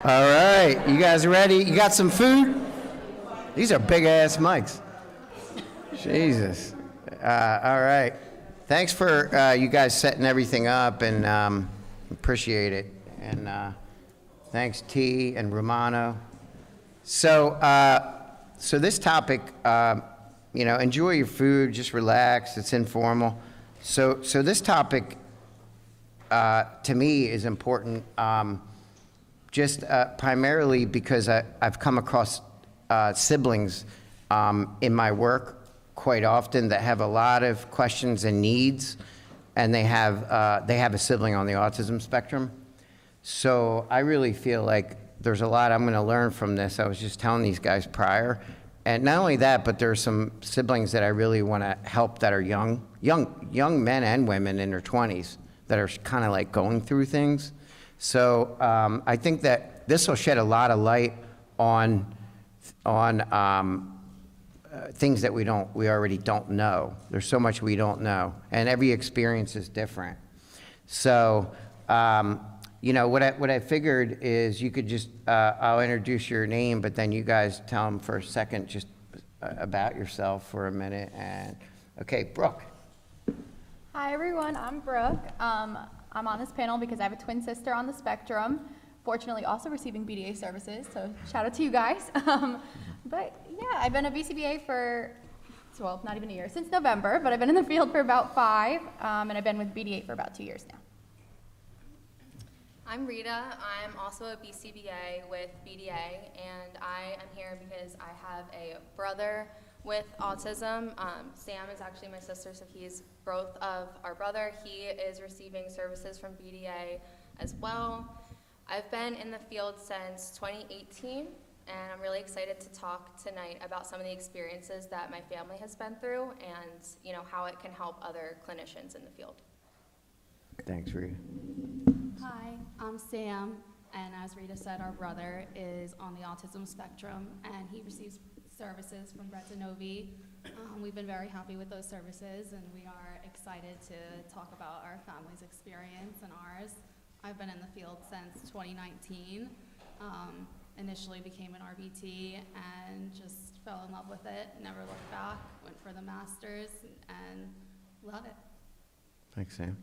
All right, you guys ready? You got some food? These are big ass mics. Jesus. All right. Thanks for you guys setting everything up, and appreciate it. And thanks T and Romano. So this topic, enjoy your food, just relax. It's informal. So this topic to me is important. Just primarily because I've come across siblings in my work quite often that have a lot of questions and needs, and they have a sibling on the autism spectrum. So I really feel like there's a lot I'm going to learn from this. I was just telling these guys prior, and not only that, but there's some siblings that I really want to help that are young men and women in their 20s that are kind of like going through things. So I think that this will shed a lot of light on things that we already don't know. There's so much we don't know, and every experience is different. So what I figured is you could just I'll introduce your name, but then you guys tell them for a second just about yourself for a minute. And okay, Brooke. Hi everyone, I'm Brooke. I'm on this panel because I have a twin sister on the spectrum, fortunately also receiving BDA services, so shout out to you guys. But yeah, I've been a BCBA for, well, not even a year, since November, but I've been in the field for about 5, and I've been with BDA for about 2 years now. I'm Rita. I'm also a BCBA with BDA, and I am here because I have a brother with autism. Sam is actually my sister, so he's both of our brother. He is receiving services from BDA as well. I've been in the field since 2018, and I'm really excited to talk tonight about some of the experiences that my family has been through and how it can help other clinicians in the field. Thanks, Rita. Hi, I'm Sam, and as Rita said, our brother is on the autism spectrum, and he receives services from DiNovi. We've been very happy with those services, and we are excited to talk about our family's experience and ours. I've been in the field since 2019. Initially became an RBT and just fell in love with it, never looked back, went for the master's, and love it. Thanks, Sam.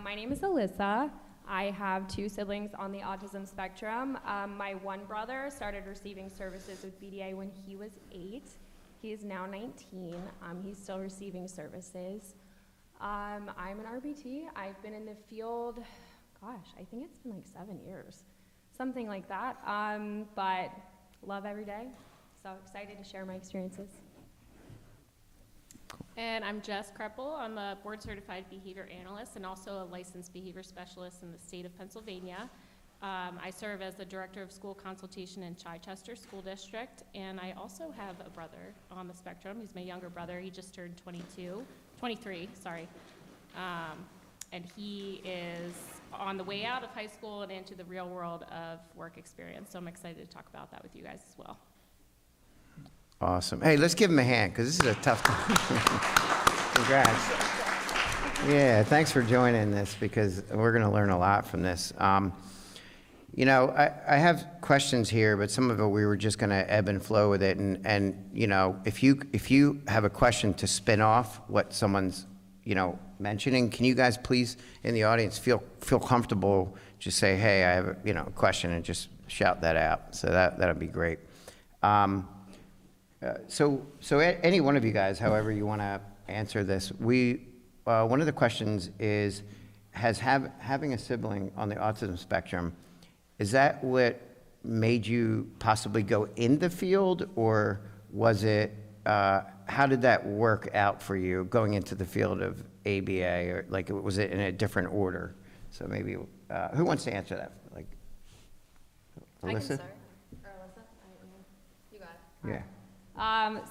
My name is Alyssa. I have 2 siblings on the autism spectrum. My one brother started receiving services with BDA when he was 8. He is now 19. He's still receiving services. I'm an RBT. I've been in the field, gosh, I think it's been like 7 years, something like that. But love every day. So excited to share my experiences. And I'm Jess Kreppel. I'm a board-certified behavior analyst and also a licensed behavior specialist in the state of Pennsylvania. I serve as the director of school consultation in Chichester School District, and I also have a brother on the spectrum. He's my younger brother. He just turned 23, and he is on the way out of high school and into the real world of work experience. So I'm excited to talk about that with you guys as well. Awesome. Hey, let's give him a hand, because this is a tough time. Congrats. Yeah, thanks for joining this, because we're going to learn a lot from this. I have questions here, but some of it we were just going to ebb and flow with it. And if you have a question to spin off what someone's mentioning, can you guys please in the audience feel comfortable? Just say, hey, I have a question, and just shout that out. So that'll be great. So any one of you guys, however you want to answer this, one of the questions is, having a sibling on the autism spectrum, is that what made you possibly go in the field, or was it, how did that work out for you going into the field of ABA, or was it in a different order? So maybe, who wants to answer that? Alyssa? I can start. Or Alyssa? You got it. Yeah.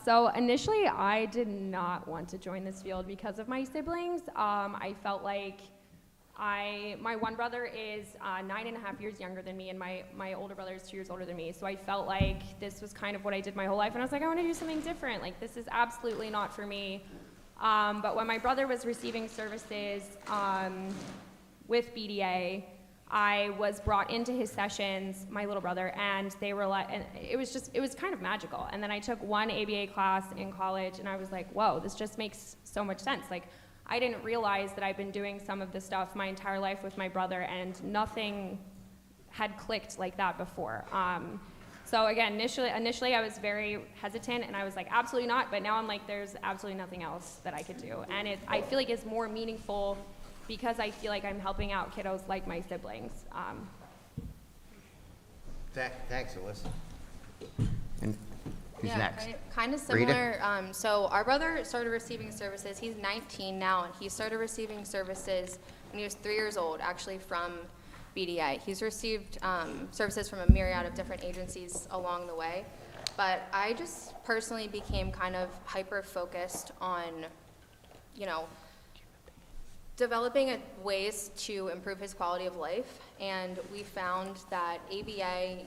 So initially, I did not want to join this field because of my siblings. I felt like my one brother is 9.5 years younger than me, and my older brother is 2 years older than me. So I felt like this was kind of what I did my whole life, and I was like, I want to do something different. Like, this is absolutely not for me. But when my brother was receiving services with BDA, I was brought into his sessions, my little brother, and they were like, and it was kind of magical. And then I took one ABA class in college, and I was like, whoa, this just makes so much sense. Like, I didn't realize that I've been doing some of this stuff my entire life with my brother, and nothing had clicked like that before. So again, initially I was very hesitant, and I was like, absolutely not, but now I'm like, there's absolutely nothing else that I could do. And I feel like it's more meaningful because I feel like I'm helping out kiddos like my siblings. Thanks, Alyssa. And who's next? Kind of Rita? similar. So our brother started receiving services. He's 19 now, and he started receiving services when he was 3 years old, actually from BDA. He's received services from a myriad of different agencies along the way, but I just personally became kind of hyper-focused on, developing ways to improve his quality of life, and we found that ABA,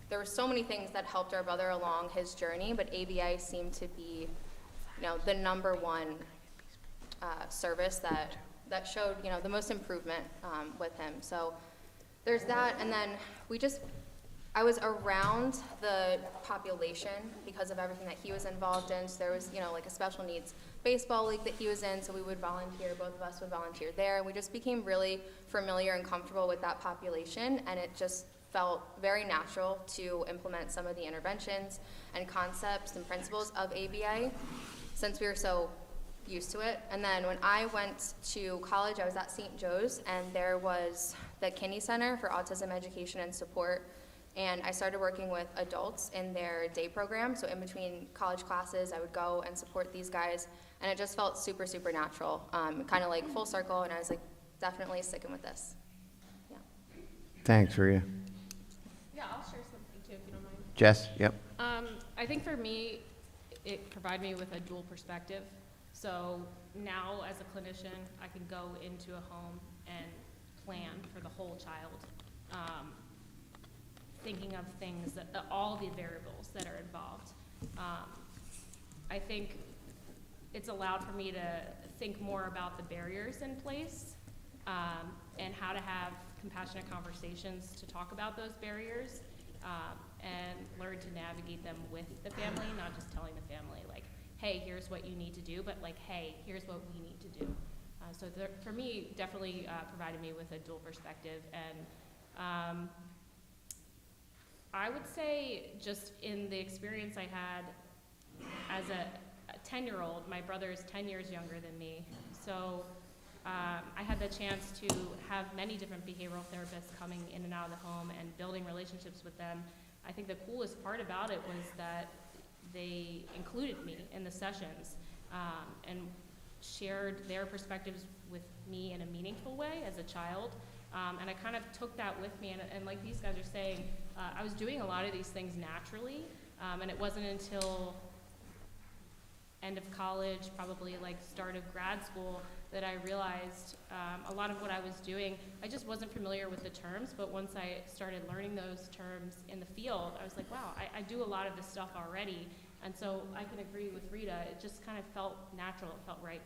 there were so many things that helped our brother along his journey, but ABA seemed to be, the number one service that showed, the most improvement with him. So there's that, and then I was around the population because of everything that he was involved in. So there was, like a special needs baseball league that he was in, so we would volunteer, both of us would volunteer there, and we just became really familiar and comfortable with that population, and it just felt very natural to implement some of the interventions and concepts and principles of ABA since we were so used to it. And then when I went to college, I was at St. Joe's, and there was the Kinney Center for Autism Education and Support, and I started working with adults in their day program. So in between college classes, I would go and support these guys, and it just felt super, super natural, kind of like full circle, and I was like, definitely sticking with this. Yeah. Thanks, Rita. Yeah, I'll share something too, if you don't mind. Jess? Yep. I think for me, it provided me with a dual perspective. So now as a clinician, I can go into a home and plan for the whole child, thinking of things, all the variables that are involved. I think it's allowed for me to think more about the barriers in place, and how to have compassionate conversations to talk about those barriers, and learn to navigate them with the family, not just telling the family, like, hey, here's what you need to do, but like, hey, here's what we need to do. So for me, definitely provided me with a dual perspective. And I would say just in the experience I had as a 10-year-old, my brother is 10 years younger than me. So I had the chance to have many different behavioral therapists coming in and out of the home and building relationships with them. I think the coolest part about it was that they included me in the sessions, and shared their perspectives with me in a meaningful way as a child. And I kind of took that with me, and like these guys are saying, I was doing a lot of these things naturally, and it wasn't until end of college, probably like start of grad school, that I realized a lot of what I was doing, I just wasn't familiar with the terms, but once I started learning those terms in the field, I was like, wow, I do a lot of this stuff already. And so I can agree with Rita, it just kind of felt natural, it felt right.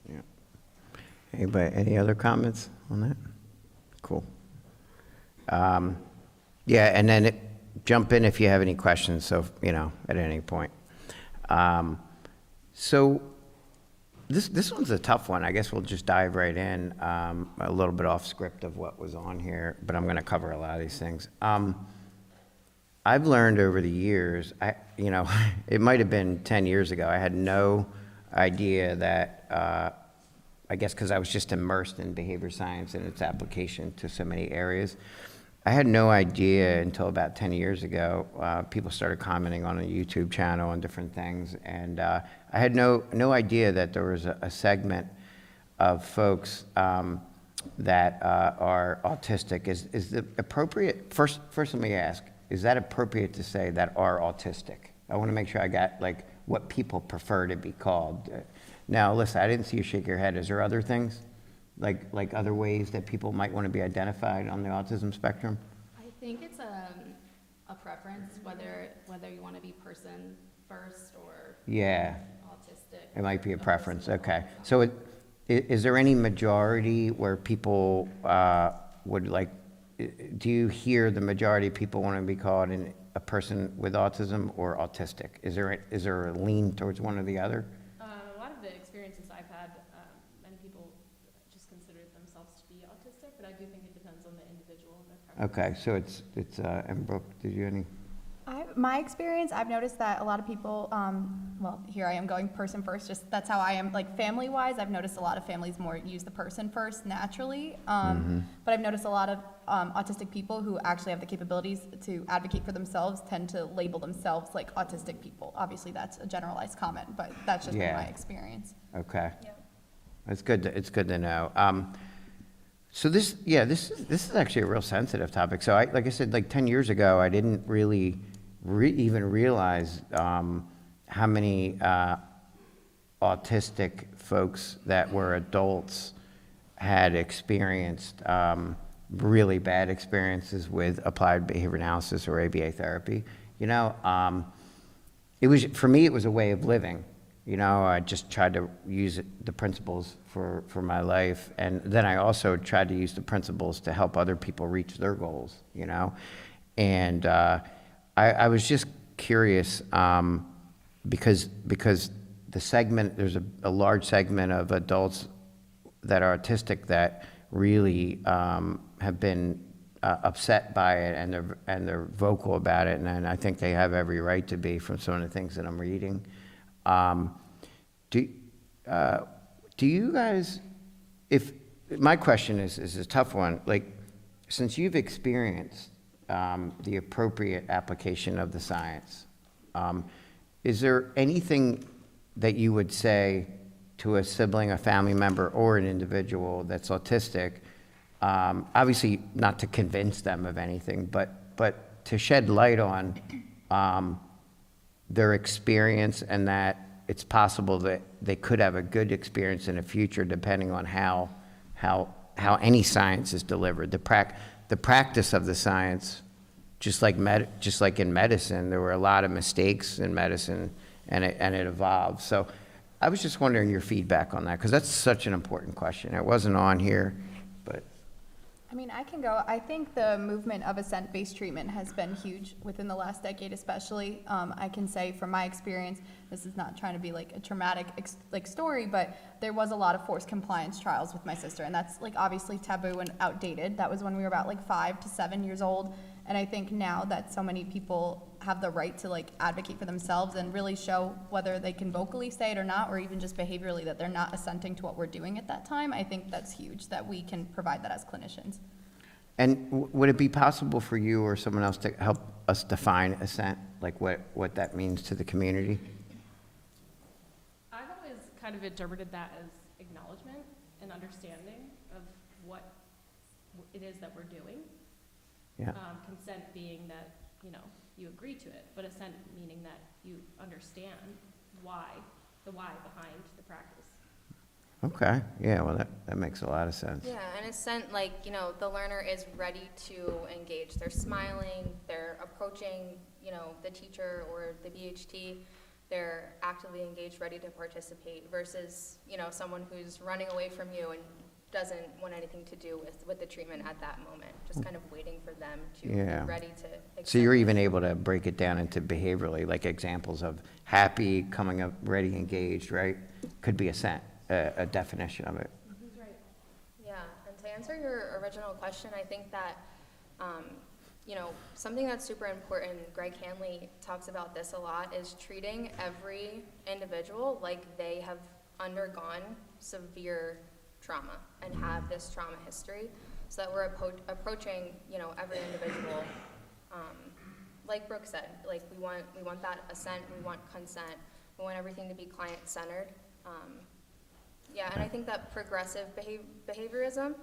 Yeah. Anybody, any other comments on that? Cool. Yeah, and then jump in if you have any questions, so, at any point. So this one's a tough one. I guess we'll just dive right in, a little bit off script of what was on here, but I'm going to cover a lot of these things. I've learned over the years, it might have been 10 years ago, I had no idea that, I guess because I was just immersed in behavior science and its application to so many areas. I had no idea until about 10 years ago, people started commenting on a YouTube channel and different things, and I had no idea that there was a segment of folks that are autistic. Is the appropriate, first let me ask, is that appropriate to say that are autistic? I want to make sure I got like what people prefer to be called. Now, listen, I didn't see you shake your head. Is there other things, like other ways that people might want to be identified on the autism spectrum? I think it's a preference, whether you want to be person first or Yeah, autistic. it might be a preference. Okay, so is there any majority where people would like, do you hear the majority of people want to be called a person with autism or autistic? Is there a lean towards one or the other? A lot of the experiences I've had, many people just consider themselves to be autistic, but I do think it depends on the individual and their preference. Okay, so it's and Brooke, did you any? My experience, I've noticed that a lot of people, well, here I am going person first, just that's how I am, like family-wise, I've noticed a lot of families more use the person first naturally. But I've noticed a lot of autistic people who actually have the capabilities to advocate for themselves tend to label themselves like autistic people. Obviously, that's a generalized comment, but that's just been my experience. Okay. Yeah. It's good to know. So this is actually a real sensitive topic. So like I said, like 10 years ago, I didn't really even realize how many autistic folks that were adults had experienced really bad experiences with applied behavior analysis or ABA therapy. You know, for me, it was a way of living. You know, I just tried to use the principles for my life. And then I also tried to use the principles to help other people reach their goals, you know. And I was just curious because the segment, there's a large segment of adults that are autistic that really have been upset by it, and they're vocal about it. And I think they have every right to be from some of the things that I'm reading. Do you guys, my question is a tough one, like, since you've experienced the appropriate application of the science, is there anything that you would say to a sibling, a family member, or an individual that's autistic, obviously not to convince them of anything, but to shed light on their experience, and that it's possible that they could have a good experience in the future depending on how any science is delivered. The practice of the science, just like in medicine, there were a lot of mistakes in medicine, and it evolved. So I was just wondering your feedback on that, because that's such an important question. It wasn't on here, but. I mean, I can go. I think the movement of assent-based treatment has been huge within the last decade, especially. I can say from my experience, this is not trying to be like a traumatic story, but there was a lot of forced compliance trials with my sister, and that's like obviously taboo and outdated. That was when we were about like 5 to 7 years old, and I think now that so many people have the right to like advocate for themselves and really show whether they can vocally say it or not, or even just behaviorally that they're not assenting to what we're doing at that time, I think that's huge that we can provide that as clinicians. And would it be possible for you or someone else to help us define assent, like what that means to the community? I've always kind of interpreted that as acknowledgement and understanding of what it is that we're doing. Yeah. Consent being that, you know, you agree to it, but assent meaning that you understand the why behind the practice. Okay, yeah, well, that makes a lot of sense. Yeah, and assent, like, you know, the learner is ready to engage. They're smiling, they're approaching, you know, the teacher or the BHT. They're actively engaged, ready to participate, versus, you know, someone who's running away from you and doesn't want anything to do with the treatment at that moment, just kind of waiting for them to be ready to accept. So you're even able to break it down into behaviorally, like examples of happy, coming up, ready, engaged, right? Could be assent, a definition of it. Right. Yeah, and to answer your original question, I think that, you know, something that's super important, Greg Hanley talks about this a lot, is treating every individual like they have undergone severe trauma and have this trauma history, so that we're approaching, you know, every individual, like Brooke said, like we want that assent, we want consent, we want everything to be client-centered. Yeah, and I think that progressive behaviorism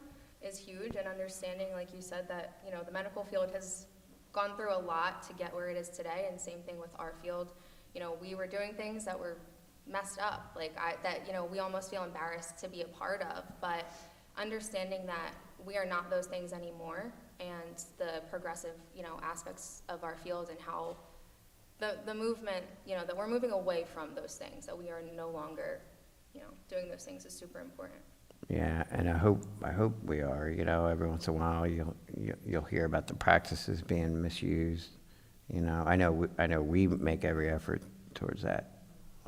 is huge, and understanding, like you said, that, you know, the medical field has gone through a lot to get where it is today, and same thing with our field. You know, we were doing things that were messed up, like that, you know, we almost feel embarrassed to be a part of, but understanding that we are not those things anymore, and the progressive, you know, aspects of our field, and how the movement, you know, that we're moving away from those things, that we are no longer, you know, doing those things is super important. Yeah, and I hope we are. You know, every once in a while you'll hear about the practices being misused. You know, I know we make every effort towards that.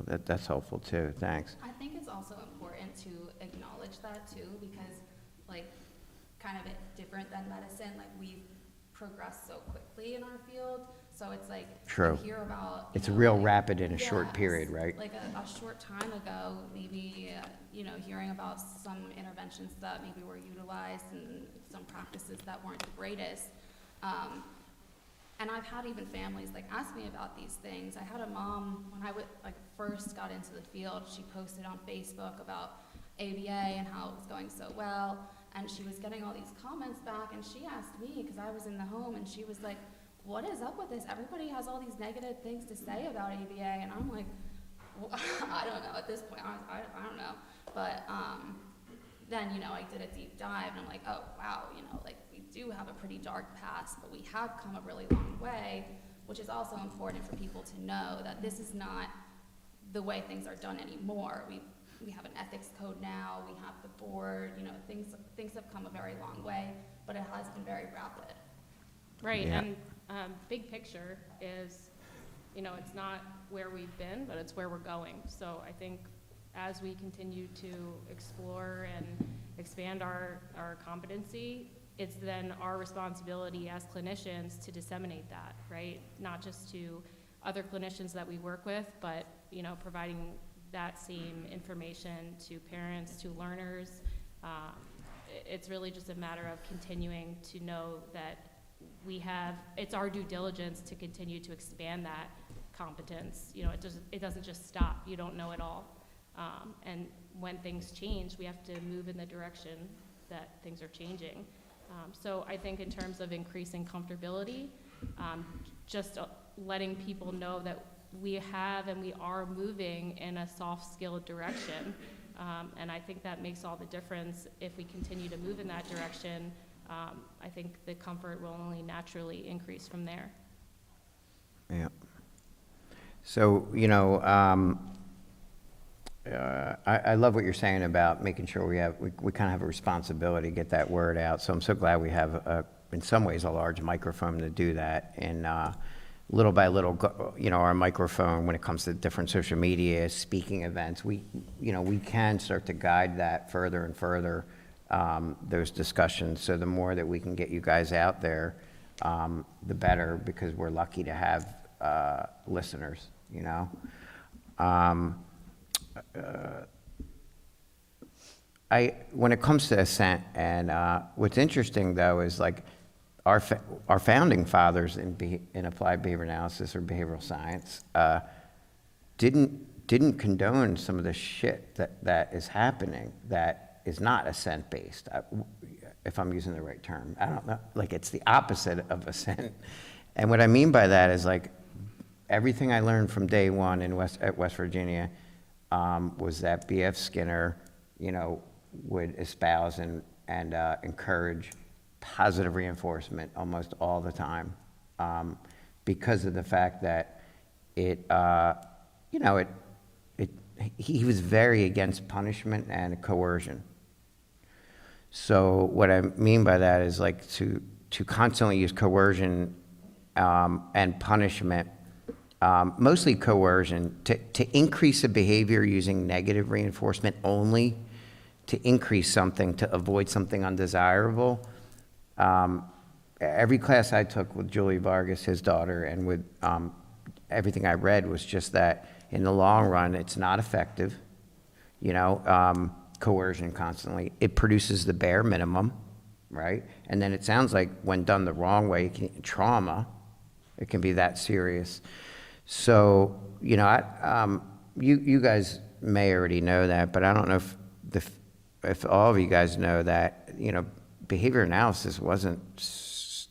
That's helpful too. Thanks. I think it's also important to acknowledge that too, because like kind of different than medicine, like we've progressed so quickly in our field. So it's like True. you hear about It's you know, real like- rapid in a short Yes. period, right? Like a short time ago, maybe you know, hearing about some interventions that maybe were utilized and some practices that weren't the greatest. And I've had even families like ask me about these things. I had a mom when I first got into the field. She posted on Facebook about ABA and how it was going so well, and she was getting all these comments back. And she asked me because I was in the home, and she was like, "What is up with this? Everybody has all these negative things to say about ABA," and I'm like, well, I don't know. At this point, I don't know. But then, you know, I did a deep dive, and I'm like, oh, wow, you know, like, we do have a pretty dark past, but we have come a really long way, which is also important for people to know that this is not the way things are done anymore. We have an ethics code now, we have the board, you know, things have come a very long way, but it has been very rapid. Right, Yeah. and big picture is, you know, it's not where we've been, but it's where we're going. So I think as we continue to explore and expand our competency, it's then our responsibility as clinicians to disseminate that, right? Not just to other clinicians that we work with, but, you know, providing that same information to parents, to learners. It's really just a matter of continuing to know that it's our due diligence to continue to expand that competence. You know, it doesn't just stop. You don't know it all. And when things change, we have to move in the direction that things are changing. So I think in terms of increasing comfortability, just letting people know that we have and we are moving in a soft-skilled direction. And I think that makes all the difference. If we continue to move in that direction, I think the comfort will only naturally increase from there. Yeah. So, you know, I love what you're saying about making sure we kind of have a responsibility to get that word out. So I'm so glad we have, in some ways, a large microphone to do that. And little by little, you know, our microphone, when it comes to different social media, speaking events, we can start to guide that further and further, those discussions. So the more that we can get you guys out there, the better, because we're lucky to have listeners, you know. When it comes to Ascent, and what's interesting though is like our founding fathers in applied behavior analysis or behavioral science didn't condone some of the shit that is happening that is not Ascent based. If I'm using the right term, I don't know. Like it's the opposite of Ascent, and what I mean by that is like everything I learned from day one at West Virginia. Was that B.F. Skinner, you know, would espouse and encourage positive reinforcement almost all the time, because of the fact that he was very against punishment and coercion. So what I mean by that is like to constantly use coercion and punishment. Mostly coercion, to increase a behavior using negative reinforcement only, to increase something, to avoid something undesirable. Every class I took with Julie Vargas, his daughter, and with everything I read was just that in the long run, it's not effective, you know, coercion constantly. It produces the bare minimum, right? And then it sounds like when done the wrong way, trauma, it can be that serious. So, you know, you guys may already know that, but I don't know if all of you guys know that, you know, behavior analysis wasn't,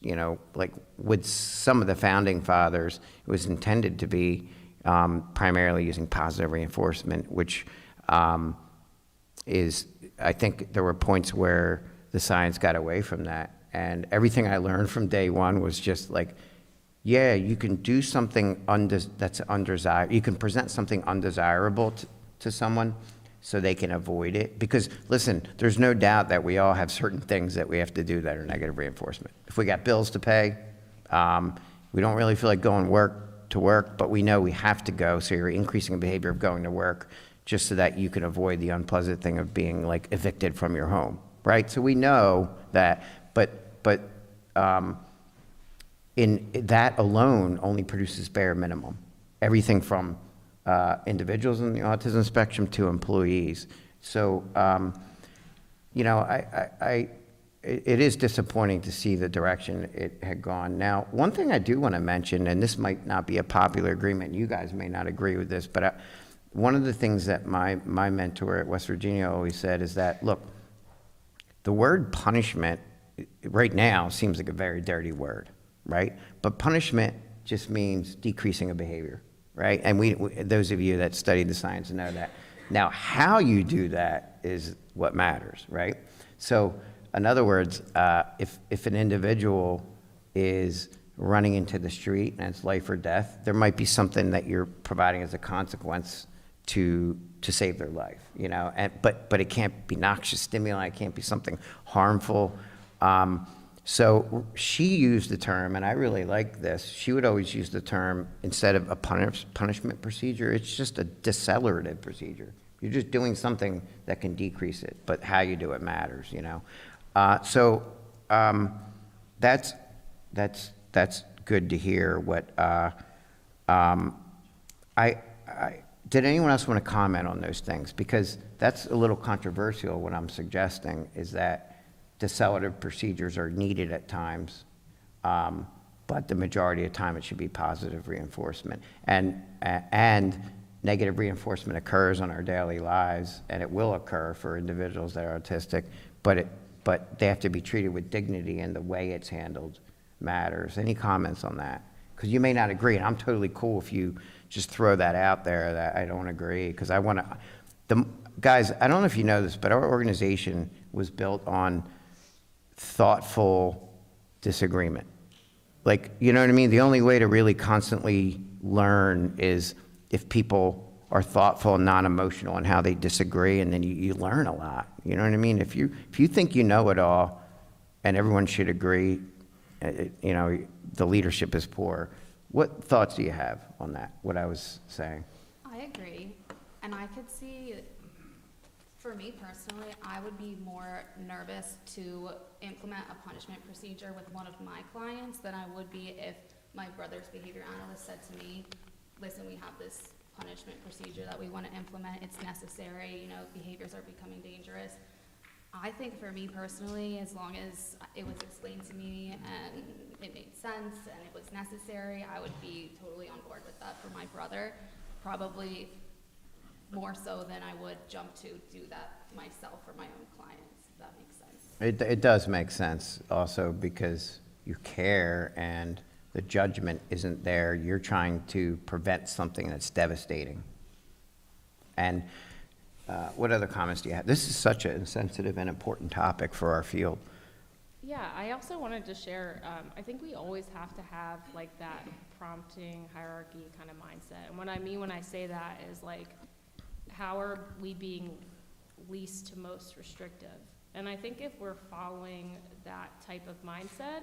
you know, like with some of the founding fathers, it was intended to be primarily using positive reinforcement, which is, I think there were points where the science got away from that. And everything I learned from day one was just like, yeah, you can do something that's undesirable. You can present something undesirable to someone so they can avoid it. Because, listen, there's no doubt that we all have certain things that we have to do that are negative reinforcement. If we got bills to pay, we don't really feel like going to work, but we know we have to go, so you're increasing the behavior of going to work just so that you can avoid the unpleasant thing of being like evicted from your home, right? So we know that, but in that alone only produces bare minimum. Everything from individuals in the autism spectrum to employees. So, you know, it is disappointing to see the direction it had gone. Now, one thing I do want to mention, and this might not be a popular agreement, you guys may not agree with this, but one of the things that my mentor at West Virginia always said is that, look, the word punishment right now seems like a very dirty word, right? But punishment just means decreasing a behavior, right? And those of you that studied the science know that. Now, how you do that is what matters, right? So, in other words, if an individual is running into the street and it's life or death, there might be something that you're providing as a consequence to save their life, you know. But it can't be noxious stimuli, it can't be something harmful. So she used the term, and I really like this. She would always use the term, instead of a punishment procedure, it's just a decelerative procedure. You're just doing something that can decrease it, but how you do it matters, you know. That's good to hear. Did anyone else want to comment on those things? Because that's a little controversial. What I'm suggesting is that decelerative procedures are needed at times, but the majority of the time it should be positive reinforcement. And negative reinforcement occurs on our daily lives, and it will occur for individuals that are autistic, but they have to be treated with dignity, and the way it's handled matters. Any comments on that? Because you may not agree, and I'm totally cool if you just throw that out there that I don't agree, because I want to. Guys, I don't know if you know this, but our organization was built on thoughtful disagreement. Like, you know what I mean? The only way to really constantly learn is if people are thoughtful and non-emotional in how they disagree, and then you learn a lot. You know what I mean? If you think you know it all and everyone should agree, you know, the leadership is poor. What thoughts do you have on that, what I was saying? I agree, and I could see, for me personally, I would be more nervous to implement a punishment procedure with one of my clients than I would be if my brother's behavior analyst said to me, listen, we have this punishment procedure that we want to implement, it's necessary, you know, behaviors are becoming dangerous. I think for me personally, as long as it was explained to me and it made sense and it was necessary, I would be totally on board with that for my brother, probably more so than I would jump to do that myself for my own clients, if that makes sense. It does make sense also, because you care and the judgment isn't there. You're trying to prevent something that's devastating. And what other comments do you have? This is such a sensitive and important topic for our field. Yeah, I also wanted to share, I think we always have to have like that prompting hierarchy kind of mindset. And what I mean when I say that is like, how are we being least to most restrictive? And I think if we're following that type of mindset,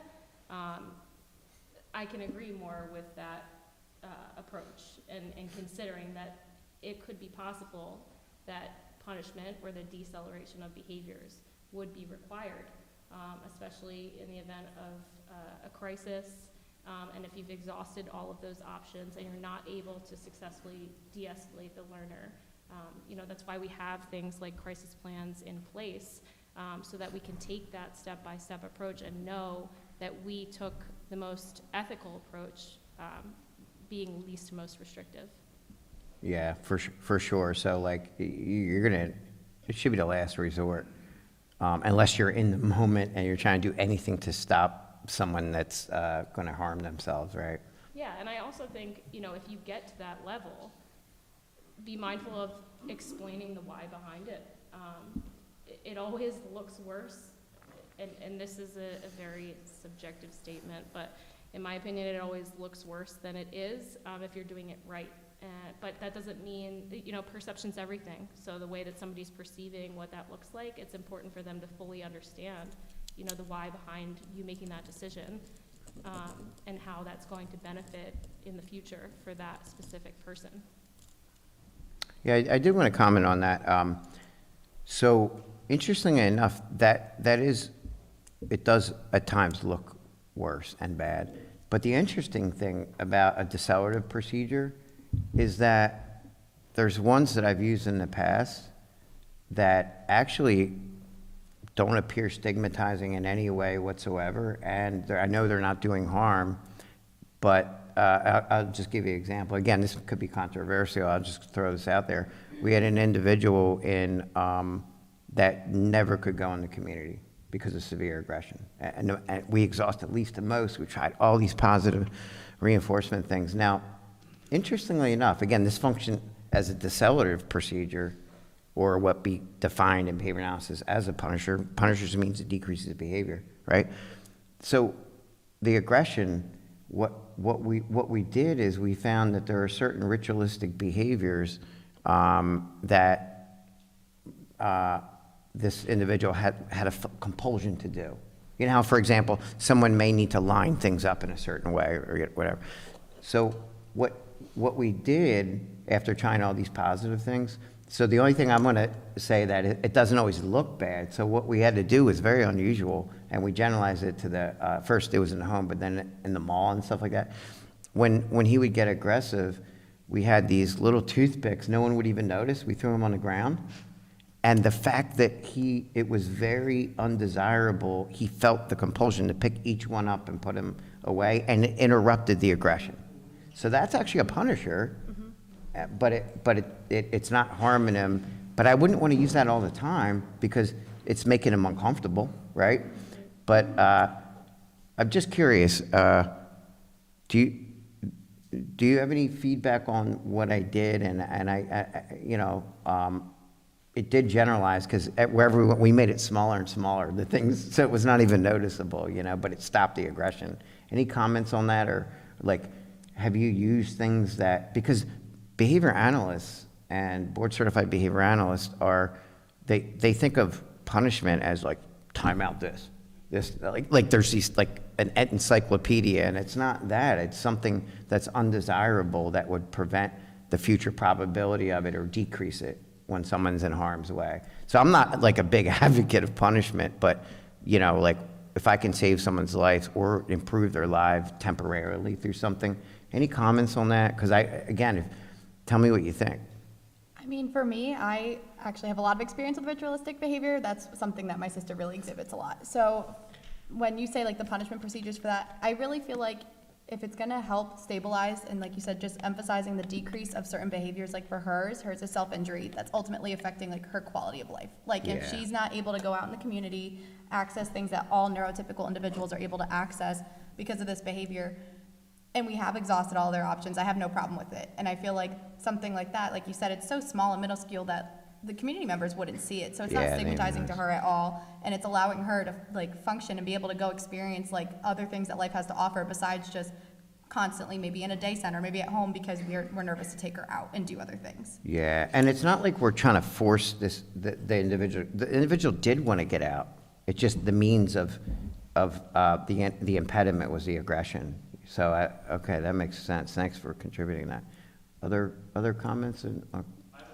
I can agree more with that approach and considering that it could be possible that punishment or the deceleration of behaviors would be required, especially in the event of a crisis, and if you've exhausted all of those options and you're not able to successfully de-escalate the learner. You know, that's why we have things like crisis plans in place, so that we can take that step-by-step approach and know that we took the most ethical approach, being least to most restrictive. Yeah, for sure. So like, it should be the last resort, unless you're in the moment and you're trying to do anything to stop someone that's going to harm themselves, right? Yeah, and I also think, you know, if you get to that level, be mindful of explaining the why behind it. It always looks worse, and this is a very subjective statement, but in my opinion, it always looks worse than it is if you're doing it right. But that doesn't mean, perception's everything. So the way that somebody's perceiving what that looks like, it's important for them to fully understand, the why behind you making that decision, and how that's going to benefit in the future for that specific person. Yeah, I did want to comment on that. So interestingly enough, it does at times look worse and bad. But the interesting thing about a decelerative procedure is that there's ones that I've used in the past that actually don't appear stigmatizing in any way whatsoever, and I know they're not doing harm, but I'll just give you an example. Again, this could be controversial, I'll just throw this out there. We had an individual that never could go in the community because of severe aggression. And we exhausted at least the most. We tried all these positive reinforcement things. Now, interestingly enough, again, this functioned as a decelerative procedure, or what be defined in behavior analysis as a punisher. Punishers means it decreases behavior, right? So the aggression, what we did is we found that there are certain ritualistic behaviors that this individual had a compulsion to do. You know how, for example, someone may need to line things up in a certain way or whatever. So what we did after trying all these positive things, so the only thing I'm going to say that it doesn't always look bad. So what we had to do was very unusual, and we generalized it to the, first it was in the home, but then in the mall and stuff like that. When he would get aggressive, we had these little toothpicks. No one would even notice. We threw them on the ground. And the fact that it was very undesirable, he felt the compulsion to pick each one up and put them away, and it interrupted the aggression. So that's actually a punisher, but it's not harming him. But I wouldn't want to use that all the time because it's making him uncomfortable, right? But I'm just curious, do you have any feedback on what I did? And it did generalize because wherever we made it smaller and smaller, the things, so it was not even noticeable, but it stopped the aggression. Any comments on that, or like, have you used things that, because behavior analysts and board certified behavior analysts they think of punishment as like, time out this, like there's these, like an encyclopedia, and it's not that, it's something that's undesirable that would prevent the future probability of it or decrease it when someone's in harm's way. So I'm not like a big advocate of punishment, but like if I can save someone's life or improve their lives temporarily through something. Any comments on that? Because tell me what you think. I mean, for me, I actually have a lot of experience with ritualistic behavior. That's something that my sister really exhibits a lot. So when you say like the punishment procedures for that, I really feel like if it's gonna help stabilize, and like you said, just emphasizing the decrease of certain behaviors, like for hers is self-injury, that's ultimately affecting like her quality of life. Like if she's not able to go out in the community, access things that all neurotypical individuals are able to access because of this behavior, and we have exhausted all their options, I have no problem with it. And I feel like something like that, like you said, it's so small and minuscule that the community members wouldn't see it. So it's not stigmatizing to her at all. And it's allowing her to like function and be able to go experience like other things that life has to offer besides just constantly maybe in a day center, maybe at home because we're nervous to take her out and do other things. Yeah, and it's not like we're trying to force the individual. The individual did want to get out. It's just the means of the impediment was the aggression. So, okay, that makes sense. Thanks for contributing that. Other comments? I have a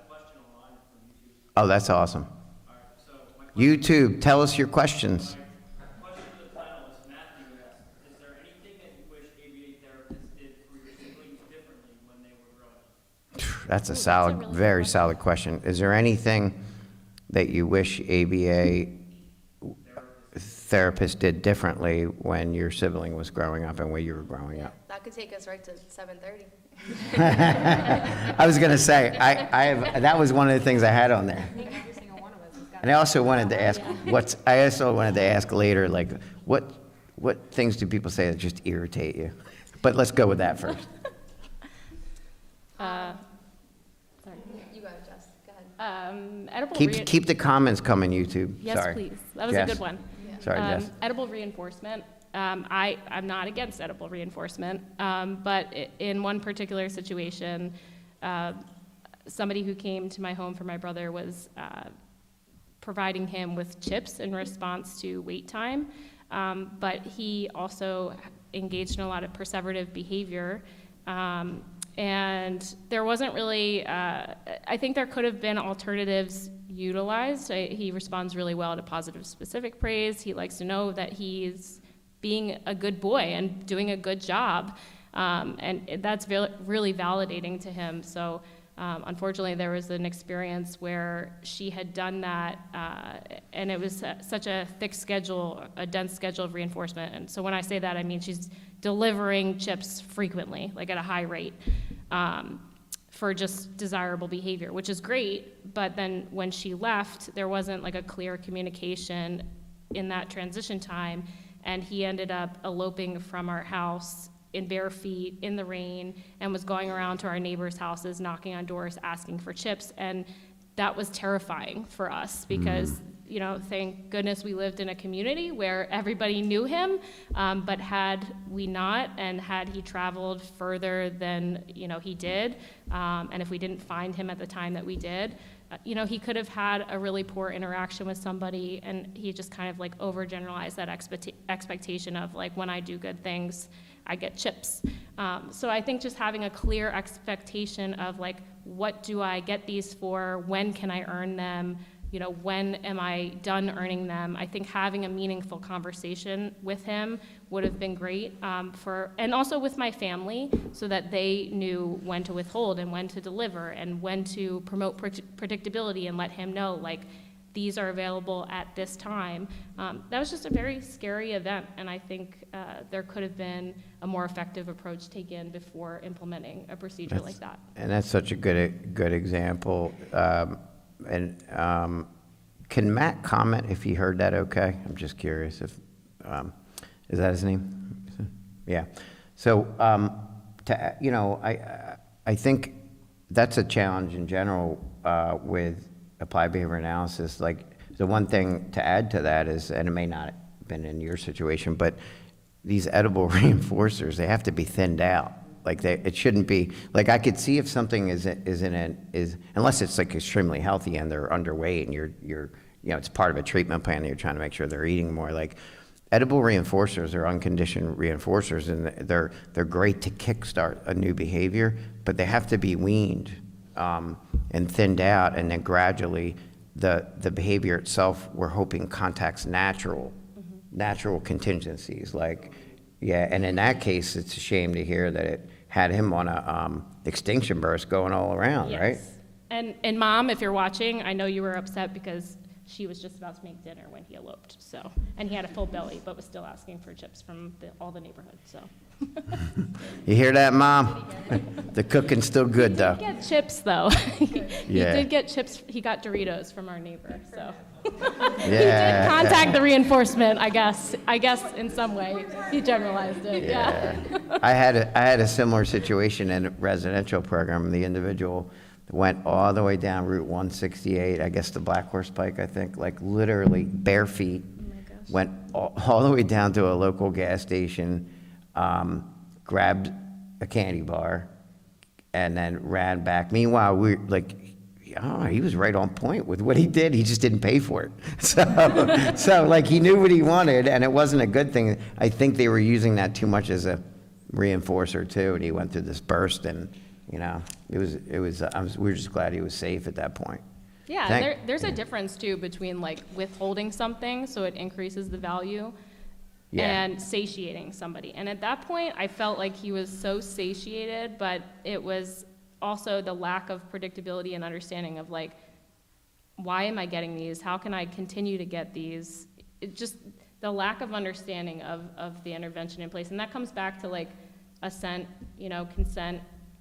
question online from YouTube. Oh, that's awesome. All right, so my YouTube, tell us your questions. question to the panelists, Matthew asked, is there anything that you wish ABA therapists did for your siblings differently when they were growing up? That's a solid, very solid question. Is there anything that you wish ABA therapists did differently when your sibling was growing up and when you were growing up? That could take us right to 7:30. I was going to say, that was one of the things I had on there. Every single one of us has got. And I also wanted to ask later, like, what things do people say that just irritate you? But let's go with that first. Sorry. You go, Jess. Go ahead. Edible Keep the comments coming, YouTube. Yes, Sorry. please. That was Jess. a good one. Sorry, Jess. Edible reinforcement. I'm not against edible reinforcement, but in one particular situation, somebody who came to my home for my brother was providing him with chips in response to wait time, but he also engaged in a lot of perseverative behavior. And there wasn't really, I think there could have been alternatives utilized. He responds really well to positive specific praise. He likes to know that he's being a good boy and doing a good job. And that's really validating to him. So unfortunately, there was an experience where she had done that, and it was such a thick schedule, a dense schedule of reinforcement. And so when I say that, I mean she's delivering chips frequently, like at a high rate, for just desirable behavior, which is great. But then when she left, there wasn't like a clear communication in that transition time, and he ended up eloping from our house in bare feet, in the rain, and was going around to our neighbors' houses, knocking on doors, asking for chips. And that was terrifying for us because, you know, thank goodness we lived in a community where everybody knew him, but had we not, and had he traveled further than, you know, he did, and if we didn't find him at the time that we did, you know, he could have had a really poor interaction with somebody, and he just kind of like overgeneralized that expectation of like, when I do good things, I get chips. So I think just having a clear expectation of like, what do I get these for? When can I earn them? You know, when am I done earning them? I think having a meaningful conversation with him would have been great and also with my family, so that they knew when to withhold and when to deliver and when to promote predictability and let him know, like, these are available at this time. That was just a very scary event, and I think there could have been a more effective approach taken before implementing a procedure like that. And that's such a good example. Can Matt comment if he heard that okay? I'm just curious if, is that his name? Yeah. So, you know, I think that's a challenge in general with applied behavior analysis. Like, the one thing to add to that is, and it may not have been in your situation, but these edible reinforcers, they have to be thinned out. Like, it shouldn't be, like, I could see if something is unless it's like extremely healthy and they're underweight and you're, you know, it's part of a treatment plan and you're trying to make sure they're eating more. Like, edible reinforcers are unconditioned reinforcers, and they're great to kickstart a new behavior, but they have to be weaned and thinned out, and then gradually the behavior itself, we're hoping, contacts natural contingencies. Like, yeah, and in that case, it's a shame to hear that it had him on a extinction burst going all around, Yes. right? And Mom, if you're watching, I know you were upset because she was just about to make dinner when he eloped. So, and he had a full belly, but was still asking for chips from all the neighborhood. So. You hear that, Mom? The cooking's still good, though. He did get chips, though. He Yeah. did get chips. He got Doritos from our neighbor. So. Yeah. He did contact the reinforcement, I guess in some way. He generalized it. Yeah. I had a similar situation in a residential program. The individual went all the way down Route 168, I guess the Black Horse Pike, I think, like literally bare feet, went all the way down to a local gas station, grabbed a candy bar, and then ran back. Meanwhile, he was right on point with what he did. He just didn't pay for it. So like, he knew what he wanted, and it wasn't a good thing. I think they were using that too much as a reinforcer too, and he went through this burst, and you know, we were just glad he was safe at that point. Yeah, there's a difference too between like withholding something so it increases the value, and satiating somebody. And at that point, I felt like he was so satiated, but it was also the lack of predictability and understanding of like, why am I getting these? How can I continue to get these? It just the lack of understanding of the intervention in place. And that comes back to like consent.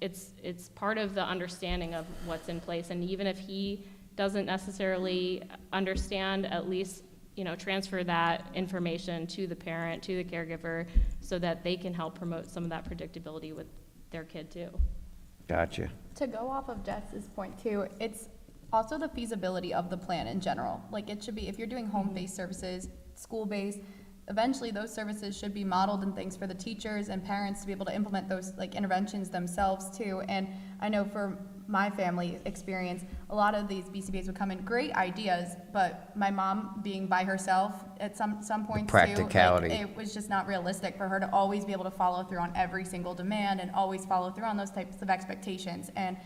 It's part of the understanding of what's in place. And even if he doesn't necessarily understand, at least, you know, transfer that information to the parent, to the caregiver, so that they can help promote some of that predictability with their kid too. Gotcha. To go off of Jess's point too, it's also the feasibility of the plan in general. Like, it should be, if you're doing home-based services, school-based, eventually those services should be modeled and things for the teachers and parents to be able to implement those like interventions themselves too. And I know for my family experience, a lot of these BCBAs would come in great ideas, but my mom being by herself at some points practicality. too, like, it was just not realistic for her to always be able to follow through on every single demand and always follow through on those types of expectations, and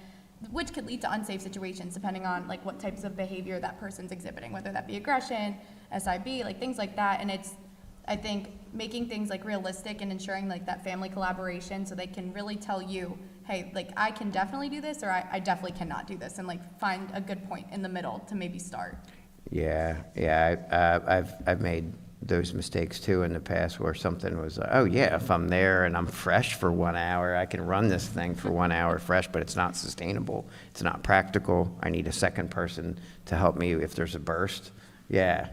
which could lead to unsafe situations depending on like what types of behavior that person's exhibiting, whether that be aggression, SIB, like things like that. And it's, I think, making things like realistic and ensuring like that family collaboration so they can really tell you, hey, like I can definitely do this, or I definitely cannot do this, and like find a good point in the middle to maybe start. I've made those mistakes too in the past where something was, oh yeah, if I'm there and I'm fresh for 1 hour, I can run this thing for 1 hour fresh, but it's not sustainable. It's not practical. I need a second person to help me if there's a burst. Yeah,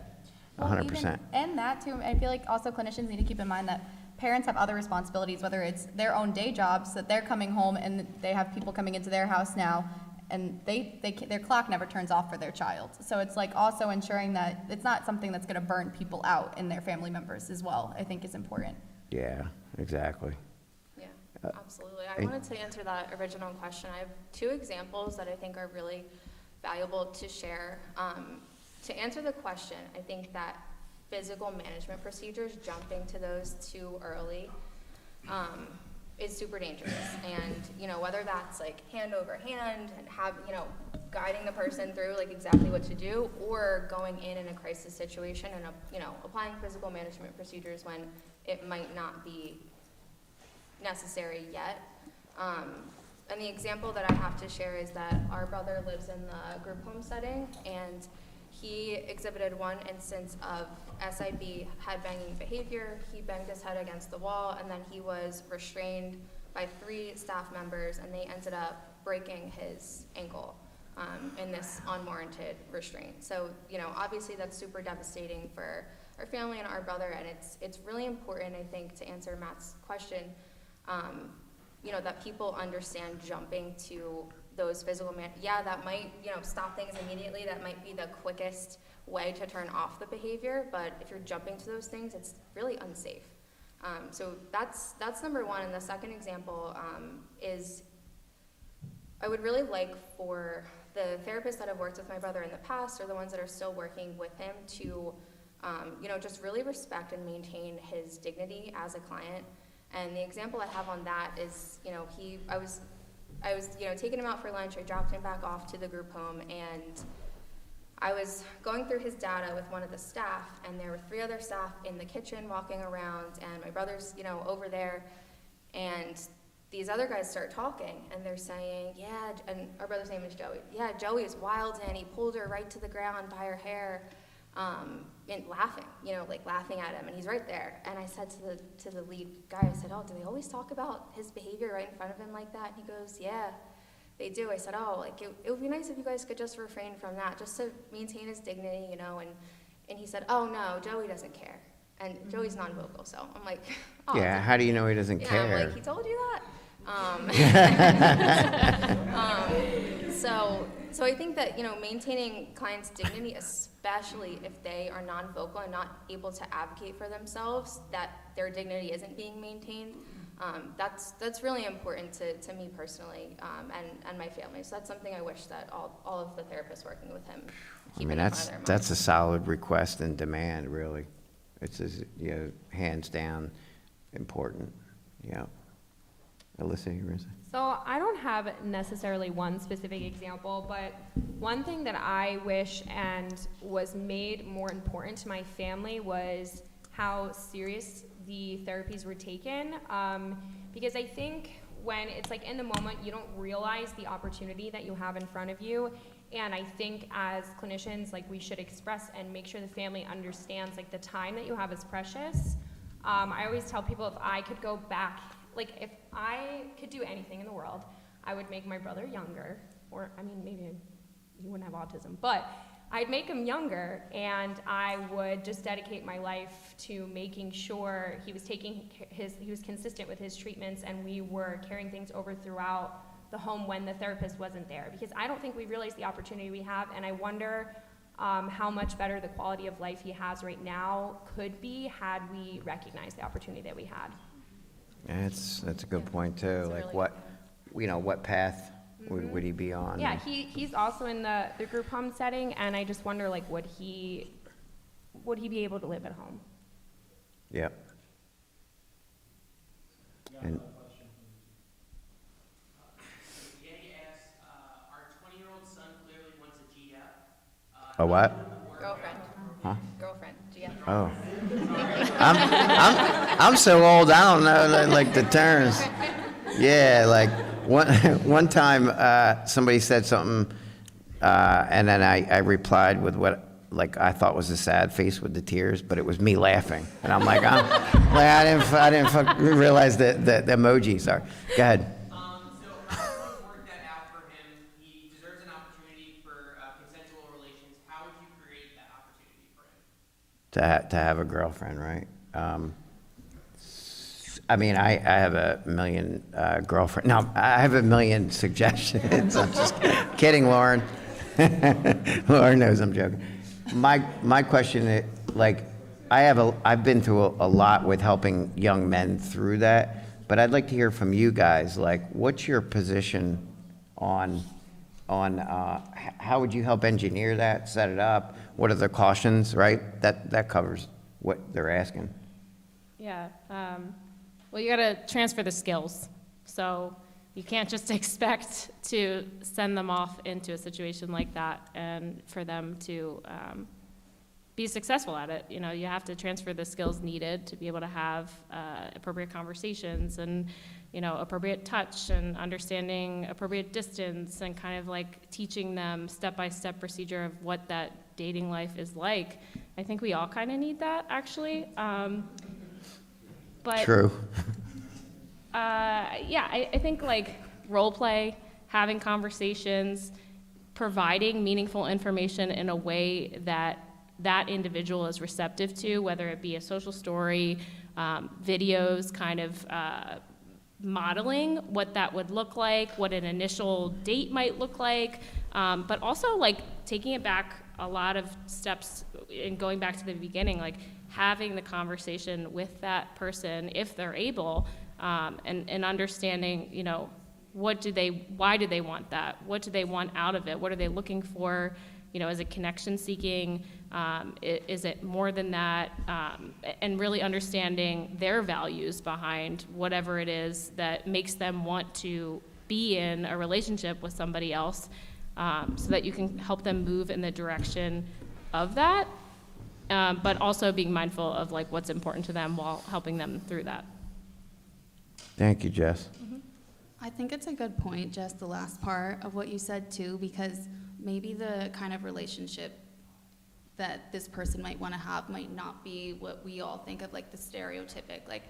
100%. And that too, I feel like also clinicians need to keep in mind that parents have other responsibilities, whether it's their own day jobs, that they're coming home and they have people coming into their house now, and their clock never turns off for their child. So it's like also ensuring that it's not something that's gonna burn people out in their family members as well, I think is important. Yeah, exactly. Yeah, absolutely. I wanted to answer that original question. I have 2 examples that I think are really valuable to share. To answer the question, I think that physical management procedures, jumping to those too early, is super dangerous. And, you know, whether that's like hand over hand and guiding the person through like exactly what to do, or going in a crisis situation and, applying physical management procedures when it might not be necessary yet. And the example that I have to share is that our brother lives in the group home setting, and he exhibited one instance of SIB, head-banging behavior. He banged his head against the wall, and then he was restrained by 3 staff members, and they ended up breaking his ankle in this unwarranted restraint. So, obviously that's super devastating for our family and our brother, and it's really important, I think, to answer Matt's question, that people understand jumping to those physical that might, stop things immediately. That might be the quickest way to turn off the behavior, but if you're jumping to those things, it's really unsafe. So that's number one. And the second example is I would really like for the therapists that have worked with my brother in the past, or the ones that are still working with him, to just really respect and maintain his dignity as a client. And the example I have on that is, I was taking him out for lunch. I dropped him back off to the group home, and I was going through his data with one of the staff, and there were 3 other staff in the kitchen walking around, and my brother's, over there, and these other guys start talking, and they're saying, yeah, and our brother's name is Joey. Yeah, Joey is wild, and he pulled her right to the ground by her hair, and laughing, laughing at him, and he's right there. And I said to the lead guy, I said, oh, do they always talk about his behavior right in front of him like that? And he goes, yeah, they do. I said, oh, it would be nice if you guys could just refrain from that, just to maintain his dignity, and he said, oh no, Joey doesn't care. And Joey's non-vocal, so I'm like, oh. Yeah, how do you know he doesn't care? I'm like, he told you that? So I think that, maintaining clients' dignity, especially if they are non-vocal and not able to advocate for themselves, that their dignity isn't being maintained, that's really important to me personally, and my family. So that's something I wish that all of the therapists working with him keep in front of their that's a minds. solid request and demand, really. It's hands down important. Yeah. Alyssa, you were saying? So I don't have necessarily one specific example, but one thing that I wish and was made more important to my family was how serious the therapies were taken. Because I think when it's like in the moment, you don't realize the opportunity that you have in front of you. And I think as clinicians, we should express and make sure the family understands the time that you have is precious. I always tell people, if I could go back, if I could do anything in the world, I would make my brother younger, or maybe he wouldn't have autism, but I'd make him younger, and I would just dedicate my life to making sure he was he was consistent with his treatments, and we were carrying things over throughout the home when the therapist wasn't there, because I don't think we realize the opportunity we have, and I wonder how much better the quality of life he has right now could be had we recognized the opportunity that we had. That's a good point too. That's a Like really what, good what path would he be on? Yeah, he's also in the group home setting, and I just wonder, like, would he be able to live at home? Yep. And Yanni asks, our 20-year-old son clearly wants a GF. a what? Girlfriend. Huh? Girlfriend, GF. Oh. I'm so old, I don't know, like the terms. Yeah, like one time somebody said something, and then I replied with what like I thought was a sad face with the tears, but it was me laughing, and I'm like, I didn't realize the emojis are. Go ahead. So how would work that out for him? He deserves an opportunity for consensual relations. How would you create that opportunity for him? To have a girlfriend, right? I mean, I have a million girlfriend. No, I have a million suggestions. I'm just kidding, Lauren. Lauren knows I'm joking. My question is, like, I've been through a lot with helping young men through that, but I'd like to hear from you guys. Like, what's your position on how would you help engineer that, set it up? What are the cautions, right? That covers what they're asking. Yeah. Well, you got to transfer the skills. So you can't just expect to send them off into a situation like that and for them to be successful at it. You know, you have to transfer the skills needed to be able to have appropriate conversations and, you know, appropriate touch and understanding appropriate distance and kind of like teaching them step-by-step procedure of what that dating life is like. I think we all kind of need that, actually. But True. yeah, I think like role play, having conversations, providing meaningful information in a way that that individual is receptive to, whether it be a social story, videos, kind of modeling what that would look like, what an initial date might look like, but also like taking it back a lot of steps and going back to the beginning, like having the conversation with that person if they're able, and understanding, you know, why do they want that? What do they want out of it? What are they looking for? You know, is it connection seeking? Is it more than that? And really understanding their values behind whatever it is that makes them want to be in a relationship with somebody else, so that you can help them move in the direction of that, but also being mindful of like what's important to them while helping them through that. Thank you, Jess. I think it's a good point, Jess, the last part of what you said too, because maybe the kind of relationship that this person might want to have might not be what we all think of, like the stereotypic like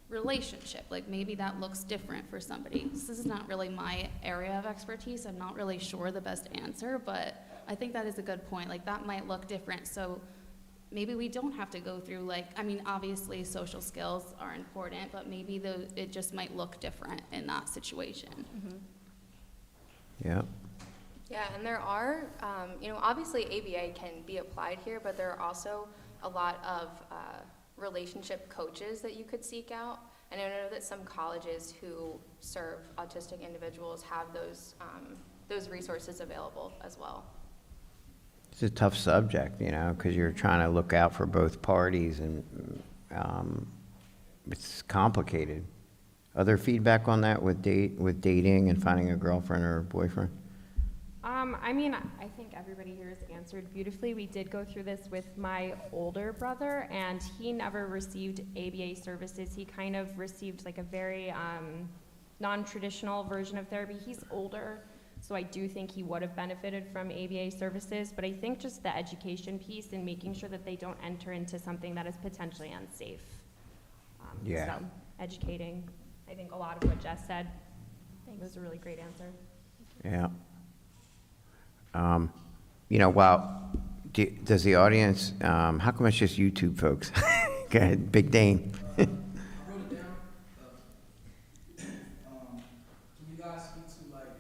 relationship. Like maybe that looks different for somebody. This is not really my area of expertise. I'm not really sure the best answer, but I think that is a good point. Like that might look different. So maybe we don't have to go through like, I mean, obviously social skills are important, but maybe it just might look different in that situation. Yeah. Yeah, and there are, you know, obviously ABA can be applied here, but there are also a lot of relationship coaches that you could seek out. And I know that some colleges who serve autistic individuals have those resources available as well. It's a tough subject, you know, because you're trying to look out for both parties, and it's complicated. Other feedback on that with dating and finding a girlfriend or a boyfriend? I mean, I think everybody here has answered beautifully. We did go through this with my older brother, and he never received ABA services. He kind of received like a very non-traditional version of therapy. He's older, so I do think he would have benefited from ABA services, but I think just the education piece and making sure that they don't enter into something that is potentially unsafe. Yeah. So educating, I think a lot of what Jess said was a really great answer. Yeah. You know, does the audience, how come it's just YouTube folks? Go ahead, Big Dane. I wrote it down. Can you guys speak to like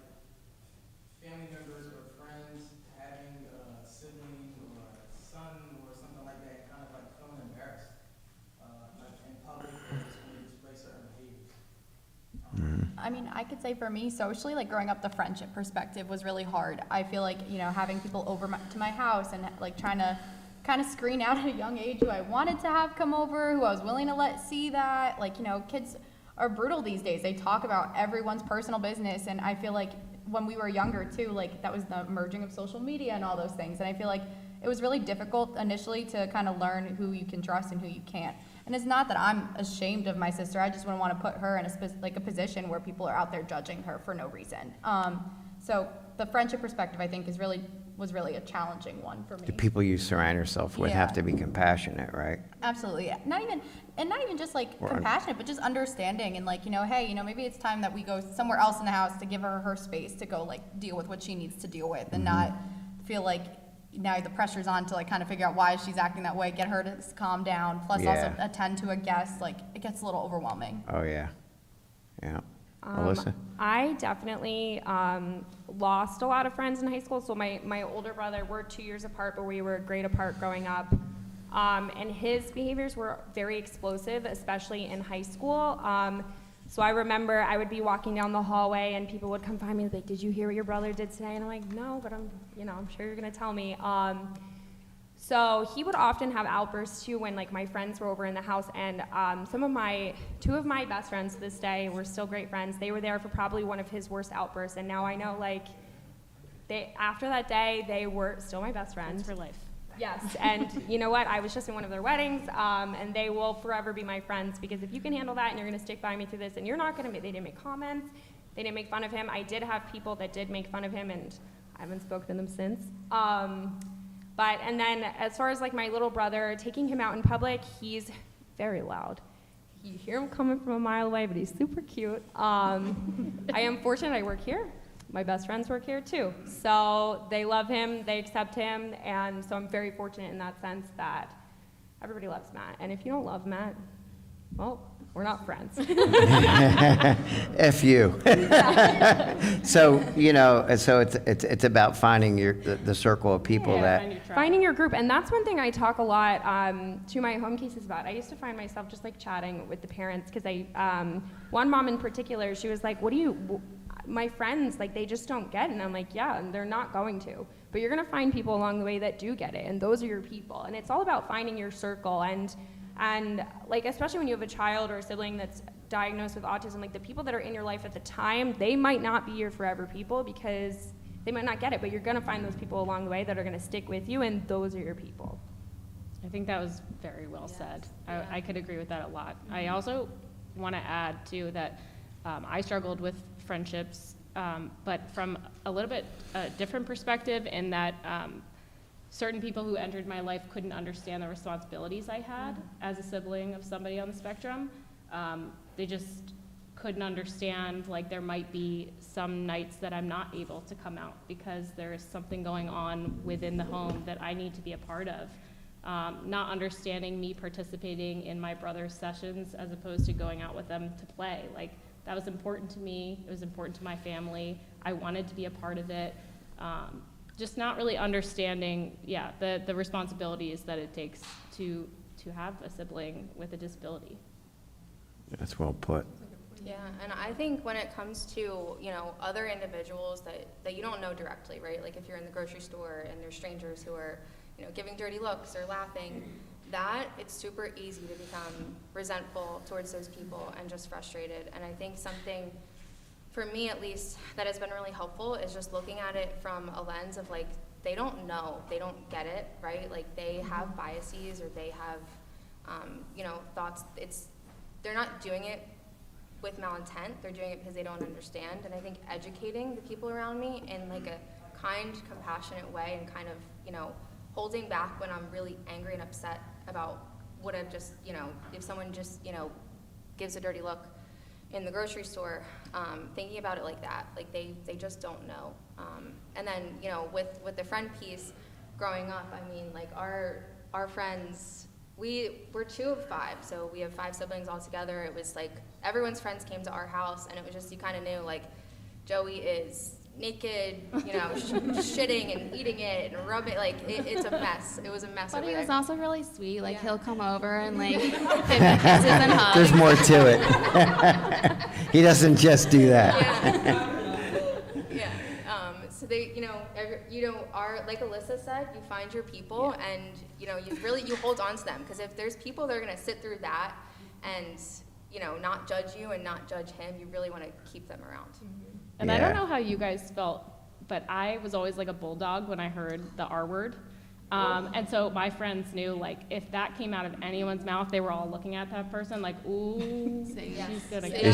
family members or friends having siblings or I mean, I could say for me socially, like growing up, the friendship perspective was really hard. I feel like, you know, having people over to my house and like trying to kind of screen out at a young age who I wanted to have come over, who I was willing to let see that. Like, you know, kids are brutal these days. They talk about everyone's personal business, and I feel like when we were younger too, like that was the merging of social media and all those things. And I feel like it was really difficult initially to kind of learn who you can trust and who you can't. And it's not that I'm ashamed of my sister. I just wouldn't want to put her in a position where people are out there judging her for no reason. So the friendship perspective, I think, was really a challenging one for me. The people you surround yourself with have to be compassionate, right? Absolutely. Not even just like Or compassionate, but just understanding and like, you know, hey, you know, maybe it's time that we go somewhere else in the house to give her her space to go like deal with what she needs to deal with, and not feel like now the pressure's on to like kind of figure out why she's acting that way, get her to calm down, plus also attend to a guest. Like it gets a little overwhelming. Oh, yeah. Yeah. Alyssa? I definitely lost a lot of friends in high school. So my older brother, we're 2 years apart, but we were a grade apart growing up. And his behaviors were very explosive, especially in high school. So I remember I would be walking down the hallway and people would come find me and be like, did you hear what your brother did today? And I'm like, no, but I'm sure you're gonna tell me. So he would often have outbursts too when like my friends were over in the house, and two of my best friends to this day, we're still great friends. They were there for probably one of his worst outbursts, and now I know like after that day, they were still my best friends. For life. Yes, and you know what? I was just in one of their weddings, and they will forever be my friends, because if you can handle that and you're gonna stick by me through this, and you're not gonna they didn't make comments, they didn't make fun of him. I did have people that did make fun of him, and I haven't spoken to them since. And then as far as like my little brother, taking him out in public, he's very loud. You hear him coming from a mile away, but he's super cute. I am fortunate I work here. My best friends work here too. So they love him, they accept him, and so I'm very fortunate in that sense that everybody loves Matt. And if you don't love Matt, well, we're not friends. F you. So, you know, so it's about finding the circle of people Finding your group, and that's one thing I talk a lot to my home cases about. I used to find myself just like chatting with the parents, because one mom in particular, she was like, my friends, like, they just don't get it. And I'm like, yeah, and they're not going to. But you're going to find people along the way that do get it, and those are your people. And it's all about finding your circle. And like, especially when you have a child or a sibling that's diagnosed with autism, like the people that are in your life at the time, they might not be your forever people because they might not get it, but you're going to find those people along the way that are going to stick with you, and those are your people. I think that was very well said. I could agree with that a lot. I also want to add too that I struggled with friendships, but from a little bit different perspective, in that certain people who entered my life couldn't understand the responsibilities I had as a sibling of somebody on the spectrum. They just couldn't understand, like, there might be some nights that I'm not able to come out because there is something going on within the home that I need to be a part of. Not understanding me participating in my brother's sessions as opposed to going out with them to play. Like, that was important to me. It was important to my family. I wanted to be a part of it. Just not really understanding, the responsibilities that it takes to have a sibling with a disability. That's well put. Yeah, and I think when it comes to, other individuals that you don't know directly, right? Like if you're in the grocery store and there's strangers who are, giving dirty looks or laughing, that it's super easy to become resentful towards those people and just frustrated. And I think something, for me at least, that has been really helpful is just looking at it from a lens of like, they don't know, they don't get it, right? Like they have biases or they have, thoughts. They're not doing it with malintent, they're doing it because they don't understand. And I think educating the people around me in like a kind, compassionate way and kind of, holding back when I'm really angry and upset about what I've just, if someone just, gives a dirty look in the grocery store, thinking about it like that, like they just don't know. And then, with the friend piece, growing up, I mean, like our friends, we're 2 of 5, so we have 5 siblings all together. It was like everyone's friends came to our house, and it was just, you kind of knew, like, Joey is naked, shitting and eating it and rubbing, like, it's a mess. It was a mess But over he there. was also really sweet. Like, he'll come over and, like, give me kisses and hugs. There's more to it. He doesn't just do that. Yeah. So they, are, like Alyssa said, you find your people and, you hold on to them. Because if there's people that are going to sit through that and, not judge you and not judge him, you really want to keep them around. And I don't Yeah. know how you guys felt, but I was always like a bulldog when I heard the R word. And so my friends knew, like, if that came out of anyone's mouth, they were all looking at that person like, ooh, she's gonna get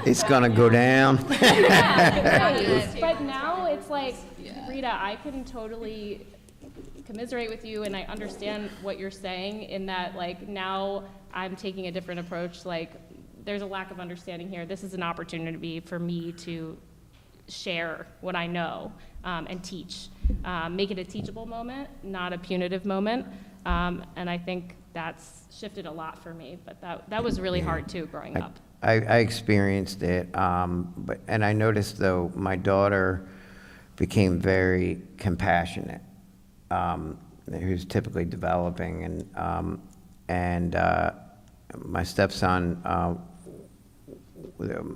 It's gonna go down. Right. But now it's like, Rita, I can totally commiserate with you, and I understand what you're saying in that, like, now I'm taking a different approach. Like, there's a lack of understanding here. This is an opportunity for me to share what I know and teach. Make it a teachable moment, not a punitive moment. And I think that's shifted a lot for me, but that was really hard too growing up. I experienced it, and I noticed though my daughter became very compassionate, who's typically developing, and my stepson,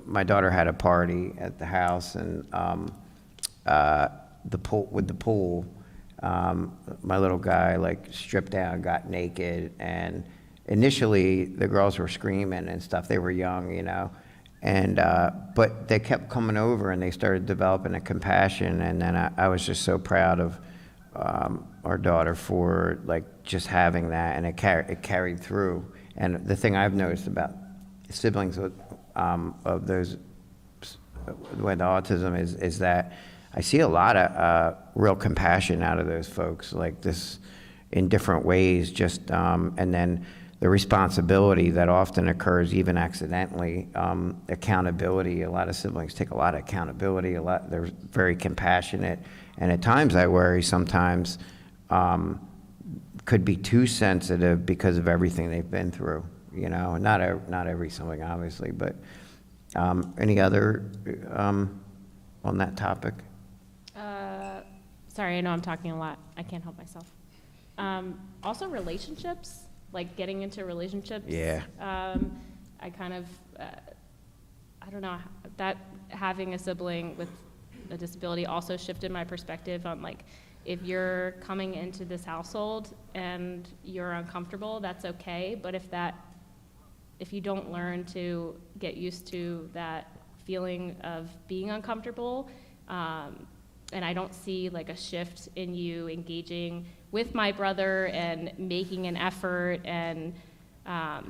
my daughter had a party at the house, and the pool, my little guy like stripped down, got naked, and initially the girls were screaming and stuff. They were young, and but they kept coming over and they started developing a compassion. And then I was just so proud of our daughter for like just having that, and it carried through. And the thing I've noticed about siblings of those with autism is that I see a lot of real compassion out of those folks, like this in different ways, just, and then the responsibility that often occurs even accidentally, accountability. A lot of siblings take a lot of accountability, they're very compassionate, and at times I worry sometimes could be too sensitive because of everything they've been through, not every sibling obviously, but any other on that topic? Sorry, I know I'm talking a lot. I can't help myself. Also relationships, like getting into relationships. Yeah. I kind of, I don't know, that having a sibling with a disability also shifted my perspective on, like, if you're coming into this household and you're uncomfortable, that's okay. But if you don't learn to get used to that feeling of being uncomfortable, and I don't see like a shift in you engaging with my brother and making an effort, and I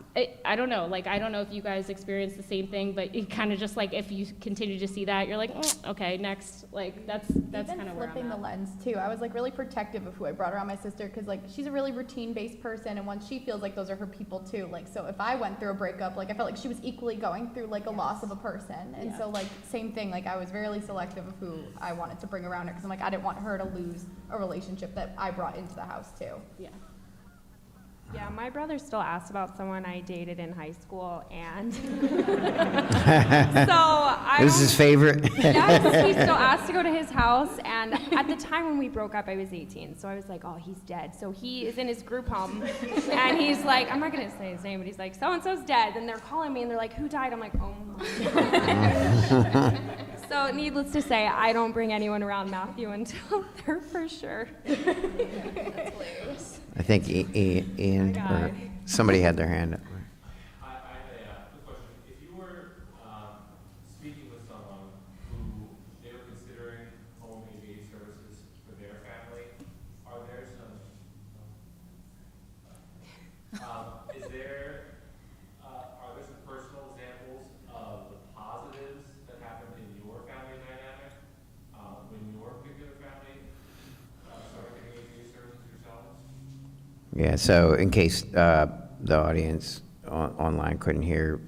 don't know, like, I don't know if you guys experience the same thing, but it kind of just like, if you continue to see that, you're like, okay, next, like, that's kind of where I'm flipping the at. lens too. I was like really protective of who I brought around my sister, because like she's a really routine-based person, and once she feels like those are her people too. Like, so if I went through a breakup, like I felt like she was equally going through like a loss of a person, and so like same thing. Like I was very selective of who I wanted to bring around her, because I'm like I didn't want her to lose a relationship that I brought into the house too. Yeah, my brother still asks about someone I dated in high school, and so I This is his favorite? yes, he still asked to go to his house, and at the time when we broke up, I was 18, so I was like, oh, he's dead. So he is in his group home, and he's like, I'm not going to say his name, but he's like, so-and-so's dead, and they're calling me, and they're like, who died? I'm like, oh my God. So needless to say, I don't bring anyone around Matthew until they're for sure. That's hilarious. I think Ian or somebody had their hand up. I have a quick question. If you were speaking with someone who they were considering home ABA services for their family, are there some personal examples of the positives that happened in your family dynamic when your particular family started getting ABA services yourselves? Yeah, so in case the audience online couldn't hear,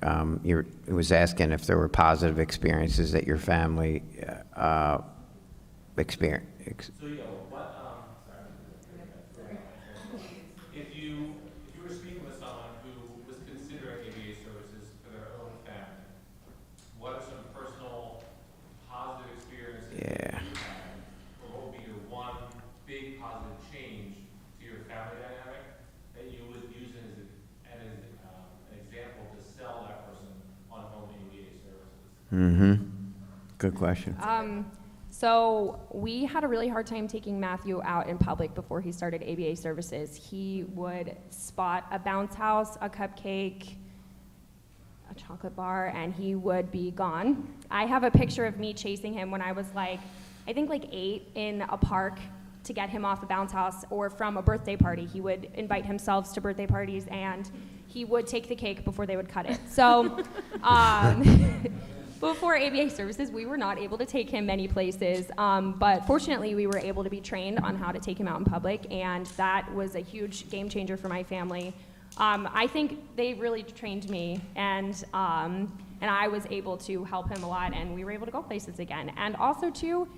it was asking if there were positive experiences that your family experienced. So yeah, if you were speaking with someone who was considering ABA services for their own family, what are some personal positive experiences that you had, or what would be your one big positive change to your family dynamic that you would use as an example to sell that person on home ABA services? Good question. So we had a really hard time taking Matthew out in public before he started ABA services. He would spot a bounce house, a cupcake, a chocolate bar, and he would be gone. I have a picture of me chasing him when I was I think 8 in a park to get him off a bounce house or from a birthday party. He would invite himself to birthday parties and he would take the cake before they would cut it. So before ABA services, we were not able to take him many places, but fortunately we were able to be trained on how to take him out in public, and that was a huge game changer for my family. I think they really trained me, and I was able to help him a lot, and we were able to go places again. And also too,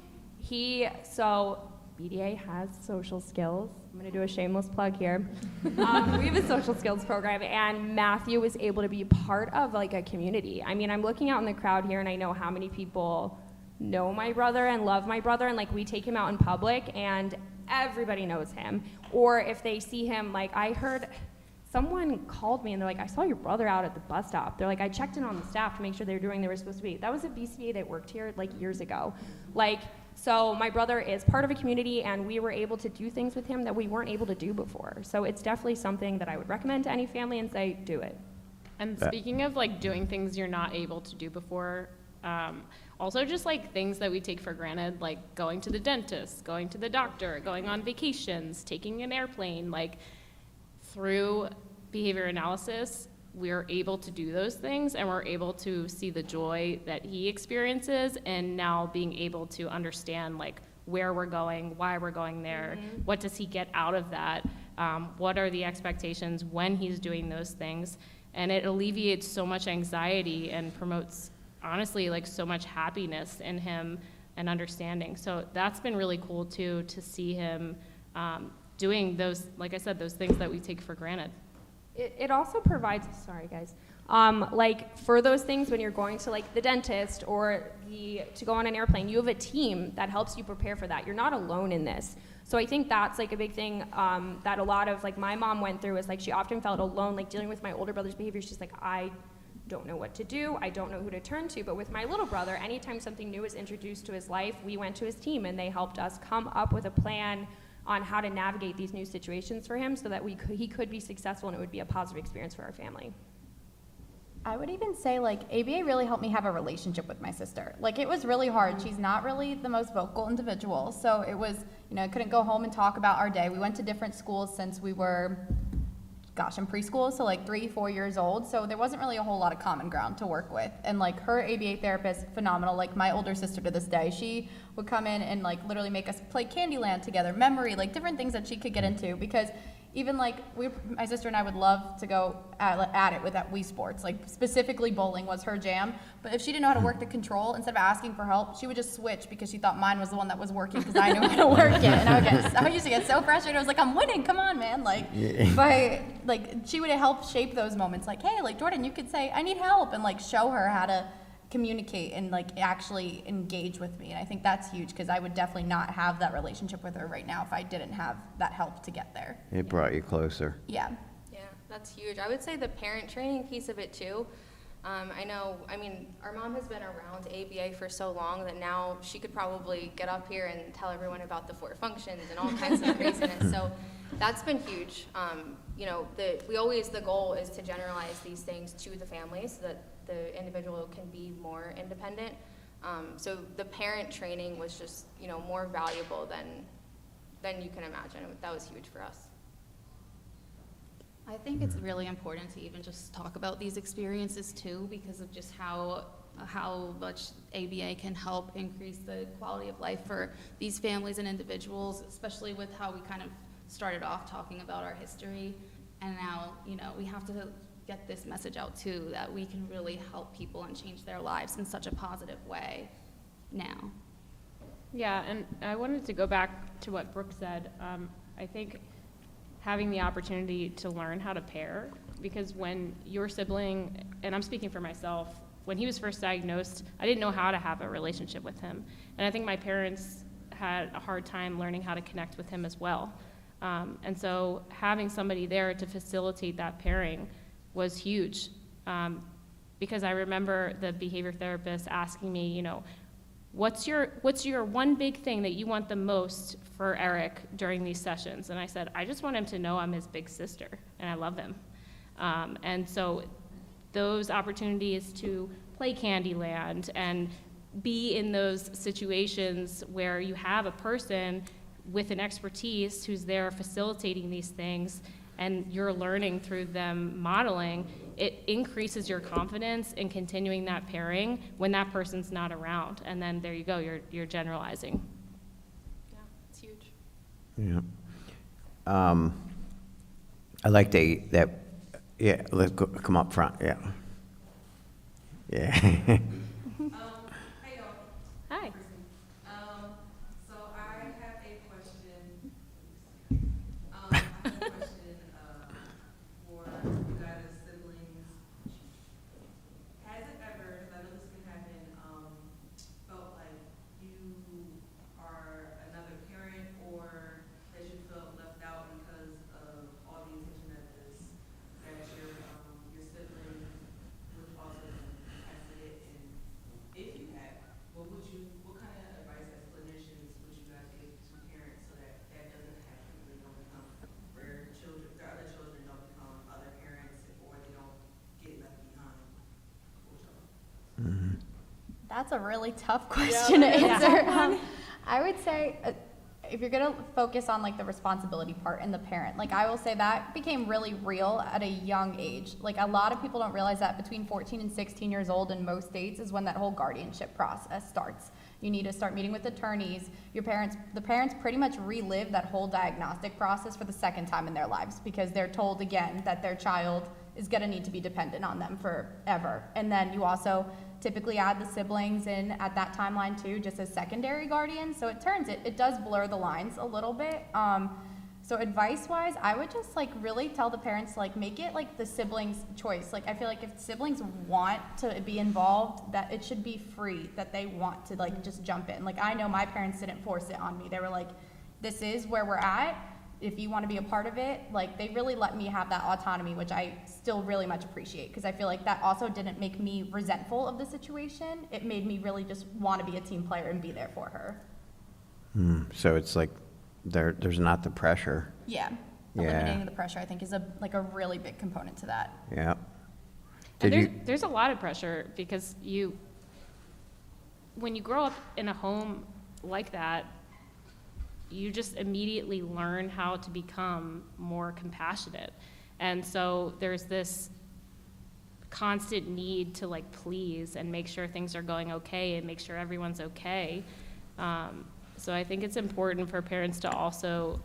BDA has social skills. I'm going to do a shameless plug here. We have a social skills program, and Matthew was able to be part of a community. I mean, I'm looking out in the crowd here, and I know how many people know my brother and love my brother, and we take him out in public, and everybody knows him. Or if they see him, I heard someone called me, and they're I saw your brother out at the bus stop. They're I checked in on the staff to make sure they were doing what they were supposed to be. That was a BCBA that worked here years ago. So my brother is part of a community, and we were able to do things with him that we weren't able to do before. So it's definitely something that I would recommend to any family and say, do it. And speaking of doing things you're not able to do before, also just things that we take for granted, like going to the dentist, going to the doctor, going on vacations, taking an airplane, through behavior analysis, we're able to do those things, and we're able to see the joy that he experiences, and now being able to understand where we're going, why we're going there, what does he get out of that, what are the expectations when he's doing those things, and it alleviates so much anxiety and promotes, honestly, so much happiness in him and understanding. So that's been really cool too, to see him doing those, like I said, those things that we take for granted. It also provides, sorry guys, for those things when you're going to the dentist or to go on an airplane, you have a team that helps you prepare for that. You're not alone in this. So I think that's a big thing that a lot of my mom went through is she often felt alone, dealing with my older brother's behavior. She's I don't know what to do. I don't know who to turn to. But with my little brother, anytime something new was introduced to his life, we went to his team and they helped us come up with a plan on how to navigate these new situations for him so that he could be successful and it would be a positive experience for our family. I would even say ABA really helped me have a relationship with my sister. It was really hard. She's not really the most vocal individual. So it was, I couldn't go home and talk about our day. We went to different schools since we were, in preschool, so 3-4 years old. So there wasn't really a whole lot of common ground to work with. And her ABA therapist, phenomenal. My older sister to this day, she would come in and literally make us play Candyland together, memory, different things that she could get into, because even my sister and I would love to go at it with that Wii Sports. Specifically bowling was her jam. But if she didn't know how to work the control, instead of asking for help, she would just switch because she thought mine was the one that was working because I knew how to work it. And I used to get so frustrated. I was I'm winning, come on, man. But she would help shape those moments. Hey, Jordan, you could say, I need help, and show her how to communicate and actually engage with me. And I think that's huge because I would definitely not have that relationship with her right now if I didn't have that help to get there. It brought you closer. Yeah. Yeah, that's huge. I would say the parent training piece of it too. Our mom has been around ABA for so long that now she could probably get up here and tell everyone about the 4 functions and all kinds of craziness. So that's been huge. The goal is to generalize these things to the families so that the individual can be more independent. So the parent training was just, more valuable than you can imagine. That was huge for us. I think it's really important to even just talk about these experiences too, because of just how much ABA can help increase the quality of life for these families and individuals, especially with how we kind of started off talking about our history. And now, we have to get this message out too, that we can really help people and change their lives in such a positive way now. Yeah, and I wanted to go back to what Brooke said. I think having the opportunity to learn how to pair, because when your sibling, and I'm speaking for myself, when he was first diagnosed, I didn't know how to have a relationship with him. And I think my parents had a hard time learning how to connect with him as well. And so having somebody there to facilitate that pairing was huge. because I remember the behavior therapist asking me, you know, what's your one big thing that you want the most for Eric during these sessions? And I said, I just want him to know I'm his big sister and I love him. And so those opportunities to play Candyland and be in those situations where you have a person with an expertise who's there facilitating these things and you're learning through them modeling, it increases your confidence in continuing that pairing when that person's not around. And then there you go, you're generalizing. Yeah, it's huge. Yeah. I like that, yeah, let's go, come up front, yeah. Yeah. Hey y'all. Hi. So I have a question. I have a question for you guys as siblings. Has it ever, because I know this can happen, felt like you are another parent, or that you felt left out because of all the attention that your sibling with autism has to get in? If you have, what kind of advice as clinicians would you guys give to parents so that that doesn't happen, they don't become, where their other children don't become other parents, or they don't get left behind? That's a really tough question to answer. I would say if you're gonna focus on like the responsibility part and the parent, like I will say that became really real at a young age. Like a lot of people don't realize that between 14 and 16 years old in most states is when that whole guardianship process starts. You need to start meeting with attorneys. The parents pretty much relive that whole diagnostic process for the second time in their lives because they're told again that their child is gonna need to be dependent on them forever. And then you also typically add the siblings in at that timeline too, just as secondary guardians. So it does blur the lines a little bit. So advice-wise, I would just like really tell the parents, like make it like the siblings' choice. Like I feel like if siblings want to be involved, that it should be free, that they want to like just jump in. Like I know my parents didn't force it on me. They were like, this is where we're at. If you want to be a part of it, like they really let me have that autonomy, which I still really much appreciate because I feel like that also didn't make me resentful of the situation. It made me really just want to be a team player and be there for her. So it's like there's not the pressure. Yeah. Yeah. Eliminating the pressure, I think, is a really big component to that. Yeah. And there's a lot of pressure because when you grow up in a home like that, you just immediately learn how to become more compassionate. And so there's this constant need to like please and make sure things are going okay and make sure everyone's okay. So I think it's important for parents to also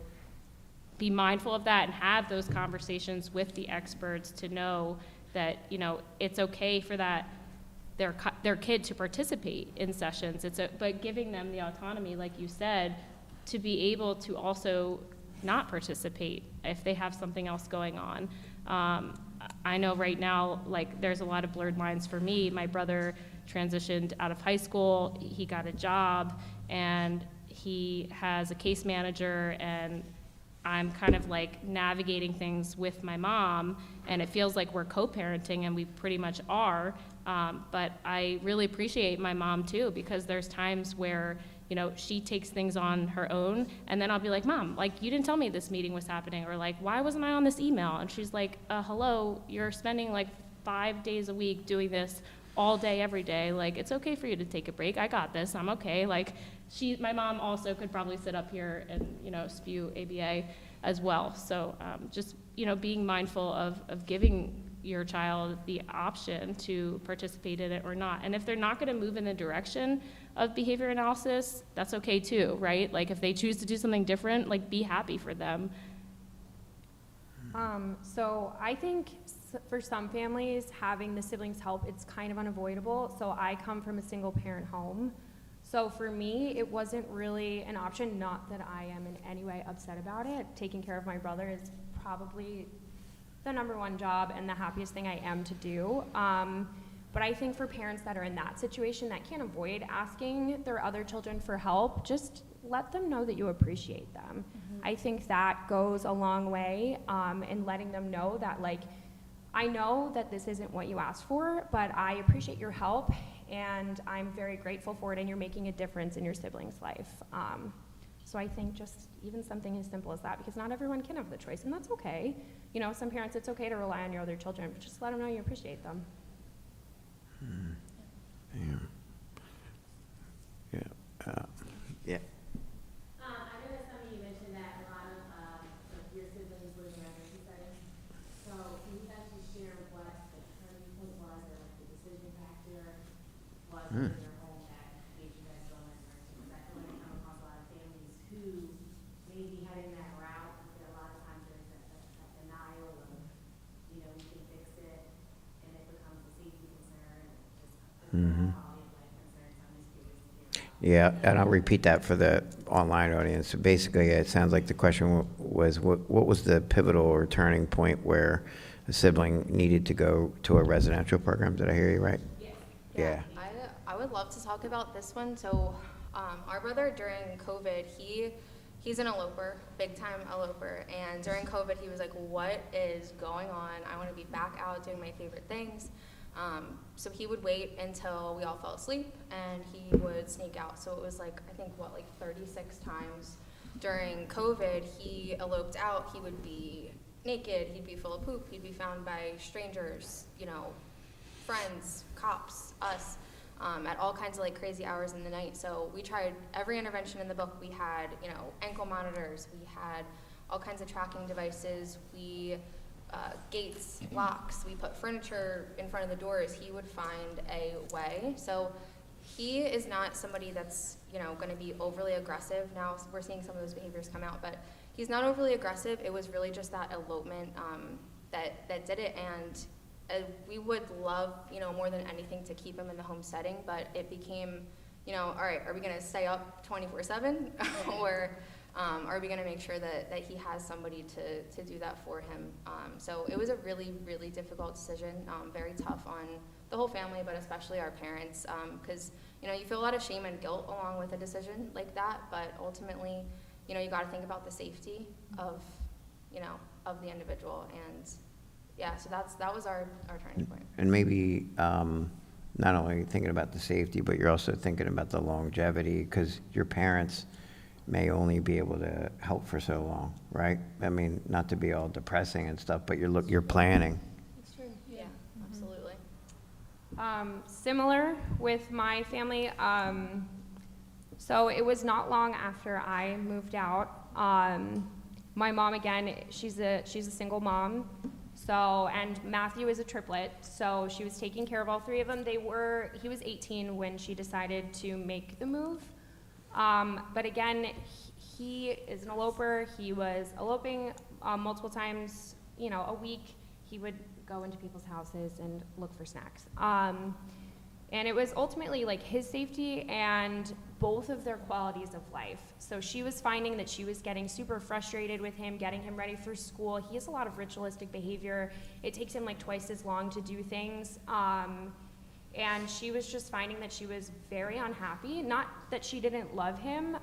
be mindful of that and have those conversations with the experts to know that, you know, it's okay for their kid to participate in sessions. But giving them the autonomy, like you said, to be able to also not participate if they have something else going on. I know right now, like, there's a lot of blurred lines for me. My brother transitioned out of high school, he got a job, and he has a case manager, and I'm kind of like navigating things with my mom, and it feels like we're co-parenting, and we pretty much are, but I really appreciate my mom too, because there's times where, you know, she takes things on her own, and then I'll be like, Mom, like, you didn't tell me this meeting was happening, or like, why wasn't I on this email? And she's like, hello, you're spending like 5 days a week doing this all day, every day. Like, it's okay for you to take a break. I got this, I'm okay. Like, my mom also could probably sit up here and, you know, spew ABA as well. So just, you know, being mindful of giving your child the option to participate in it or not. And if they're not gonna move in the direction of behavior analysis, that's okay too, right? Like if they choose to do something different, like be happy for them. So I think for some families, having the siblings help, it's kind of unavoidable. So I come from a single parent home. So for me, it wasn't really an option, not that I am in any way upset about it. Taking care of my brother is probably the #1 job and the happiest thing I am to do. But I think for parents that are in that situation that can't avoid asking their other children for help, just let them know that you appreciate them. I think that goes a long way in letting them know that, like, I know that this isn't what you asked for, but I appreciate your help, and I'm very grateful for it, and you're making a difference in your sibling's life. So I think just even something as simple as that, because not everyone can have the choice, and that's okay. You know, some parents, it's okay to rely on your other children, but just let them know you appreciate them. Yeah. Yeah. I know that some of you mentioned that a lot of your siblings live in refugee settings. So can you guys just share what the turning point was, or like the decision factor was in your home that made you guys go in that direction? Because I feel like I come across a lot of families who may be heading that route, but a lot of times there's that denial of, you know, we can fix it, and it becomes a safety concern, just quality of life concerns. I'm just curious to hear about. Yeah, and I'll repeat that for the online audience. So basically, it sounds like the question was, what was the pivotal or turning point where a sibling needed to go to a residential program? Did I hear you right? Yes. Yeah. I would love to talk about this one. So our brother during COVID, he's an eloper, big time eloper. And during COVID, he was like, what is going on? I want to be back out doing my favorite things. So he would wait until we all fell asleep and he would sneak out. So it was like, I think, 36 times during COVID, he eloped out. He would be naked, he'd be full of poop, he'd be found by strangers, you know, friends, cops, us, at all kinds of like crazy hours in the night. So we tried every intervention in the book. We had, you know, ankle monitors, we had all kinds of tracking devices, gates, locks, we put furniture in front of the doors. He would find a way. So he is not somebody that's, you know, going to be overly aggressive. Now we're seeing some of those behaviors come out, but he's not overly aggressive. It was really just that elopement that did it. And we would love, you know, more than anything to keep him in the home setting, but it became, you know, all right, are we going to stay up 24/7 or are we going to make sure that he has somebody to do that for him? So it was a really, really difficult decision, very tough on the whole family, but especially our parents, because, you know, you feel a lot of shame and guilt along with a decision like that, but ultimately, you know, you got to think about the safety of, you know, of the individual. And yeah, so that was our turning point. And maybe not only thinking about the safety, but you're also thinking about the longevity, because your parents may only be able to help for so long, right? I mean, not to be all depressing and stuff, but you're planning. It's true. Yeah, absolutely. Similar with my family. So it was not long after I moved out. My mom, again, she's a single mom. So, and Matthew is a triplet. So she was taking care of all three of them. He was 18 when she decided to make the move. But again, he is an eloper. He was eloping multiple times, you know, a week. He would go into people's houses and look for snacks. And it was ultimately like his safety and both of their qualities of life. So she was finding that she was getting super frustrated with him, getting him ready for school. He has a lot of ritualistic behavior. It takes him like twice as long to do things. And she was just finding that she was very unhappy. Not that she didn't love him,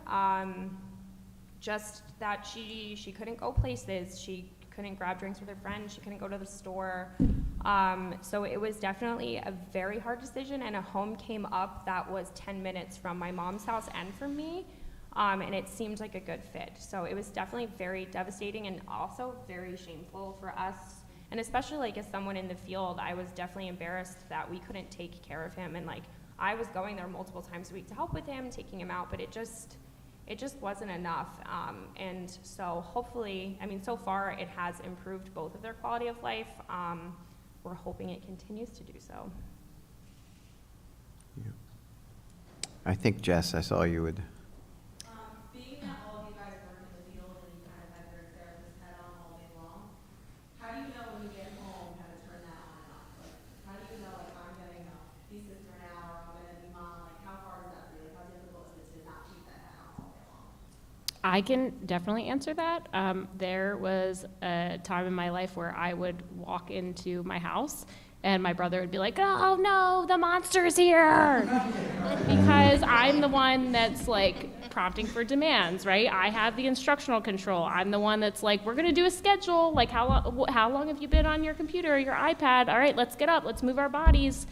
just that she couldn't go places. She couldn't grab drinks with her friends. She couldn't go to the store. So it was definitely a very hard decision, and a home came up that was 10 minutes from my mom's house and from me, and it seemed like a good fit. So it was definitely very devastating and also very shameful for us. And especially like as someone in the field, I was definitely embarrassed that we couldn't take care of him. And like I was going there multiple times a week to help with him, taking him out, but it just wasn't enough. And so hopefully, I mean, so far it has improved both of their quality of life. We're hoping it continues to do so. Yeah. I think, Jess, I saw you would. Being that all of you guys work in the field and you kind of have your therapist hat on all day long, how do you know when you get home how to turn that on and off? Like, how do you know, like, I'm getting a thesis for an hour, I'm going to be mom? Like, how hard is that for you? Like, how difficult is it to not keep that hat on all day long? I can definitely answer that. There was a time in my life where I would walk into my house and my brother would be like, oh no, the monster's here. Because I'm the one that's like like prompting for demands, right? I have the instructional control. I'm the one that's like, we're gonna do a schedule. Like, how long have you been on your computer or your iPad? All right, let's get up, let's move our bodies.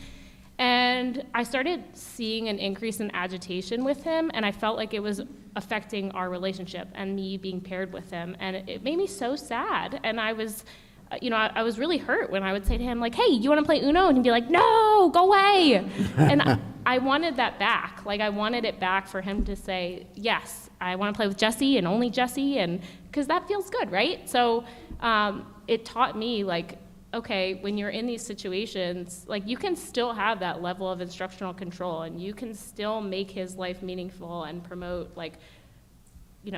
And I started seeing an increase in agitation with him, and I felt like it was affecting our relationship and me being paired with him. And it made me so sad. And I was, I was really hurt when I would say to him, like, hey, you want to play Uno? And he'd be like, no, go away. And I wanted that back. Like, I wanted it back for him to say, yes, I want to play with Jesse and only Jesse, and because that feels good, right? So it taught me, like, okay, when you're in these situations, like, you can still have that level of instructional control, and you can still make his life meaningful and promote, like,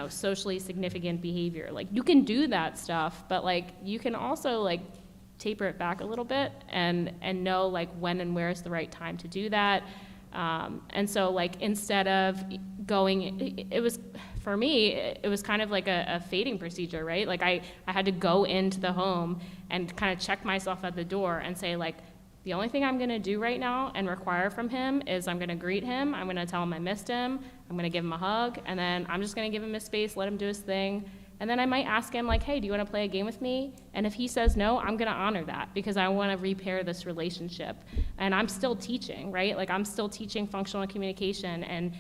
socially significant behavior. Like, you can do that stuff, but, like, you can also, like, taper it back a little bit and know, like, when and where is the right time to do that. And so, like, instead of going, it was, for me, it was kind of like a fading procedure, right? Like, I had to go into the home and kind of check myself at the door and say, like, the only thing I'm going to do right now and require from him is I'm going to greet him, I'm going to tell him I missed him, I'm going to give him a hug, and then I'm just going to give him his space, let him do his thing. And then I might ask him, like, hey, do you want to play a game with me? And if he says no, I'm going to honor that because I want to repair this relationship. And I'm still teaching, right? Like, I'm still teaching functional communication, and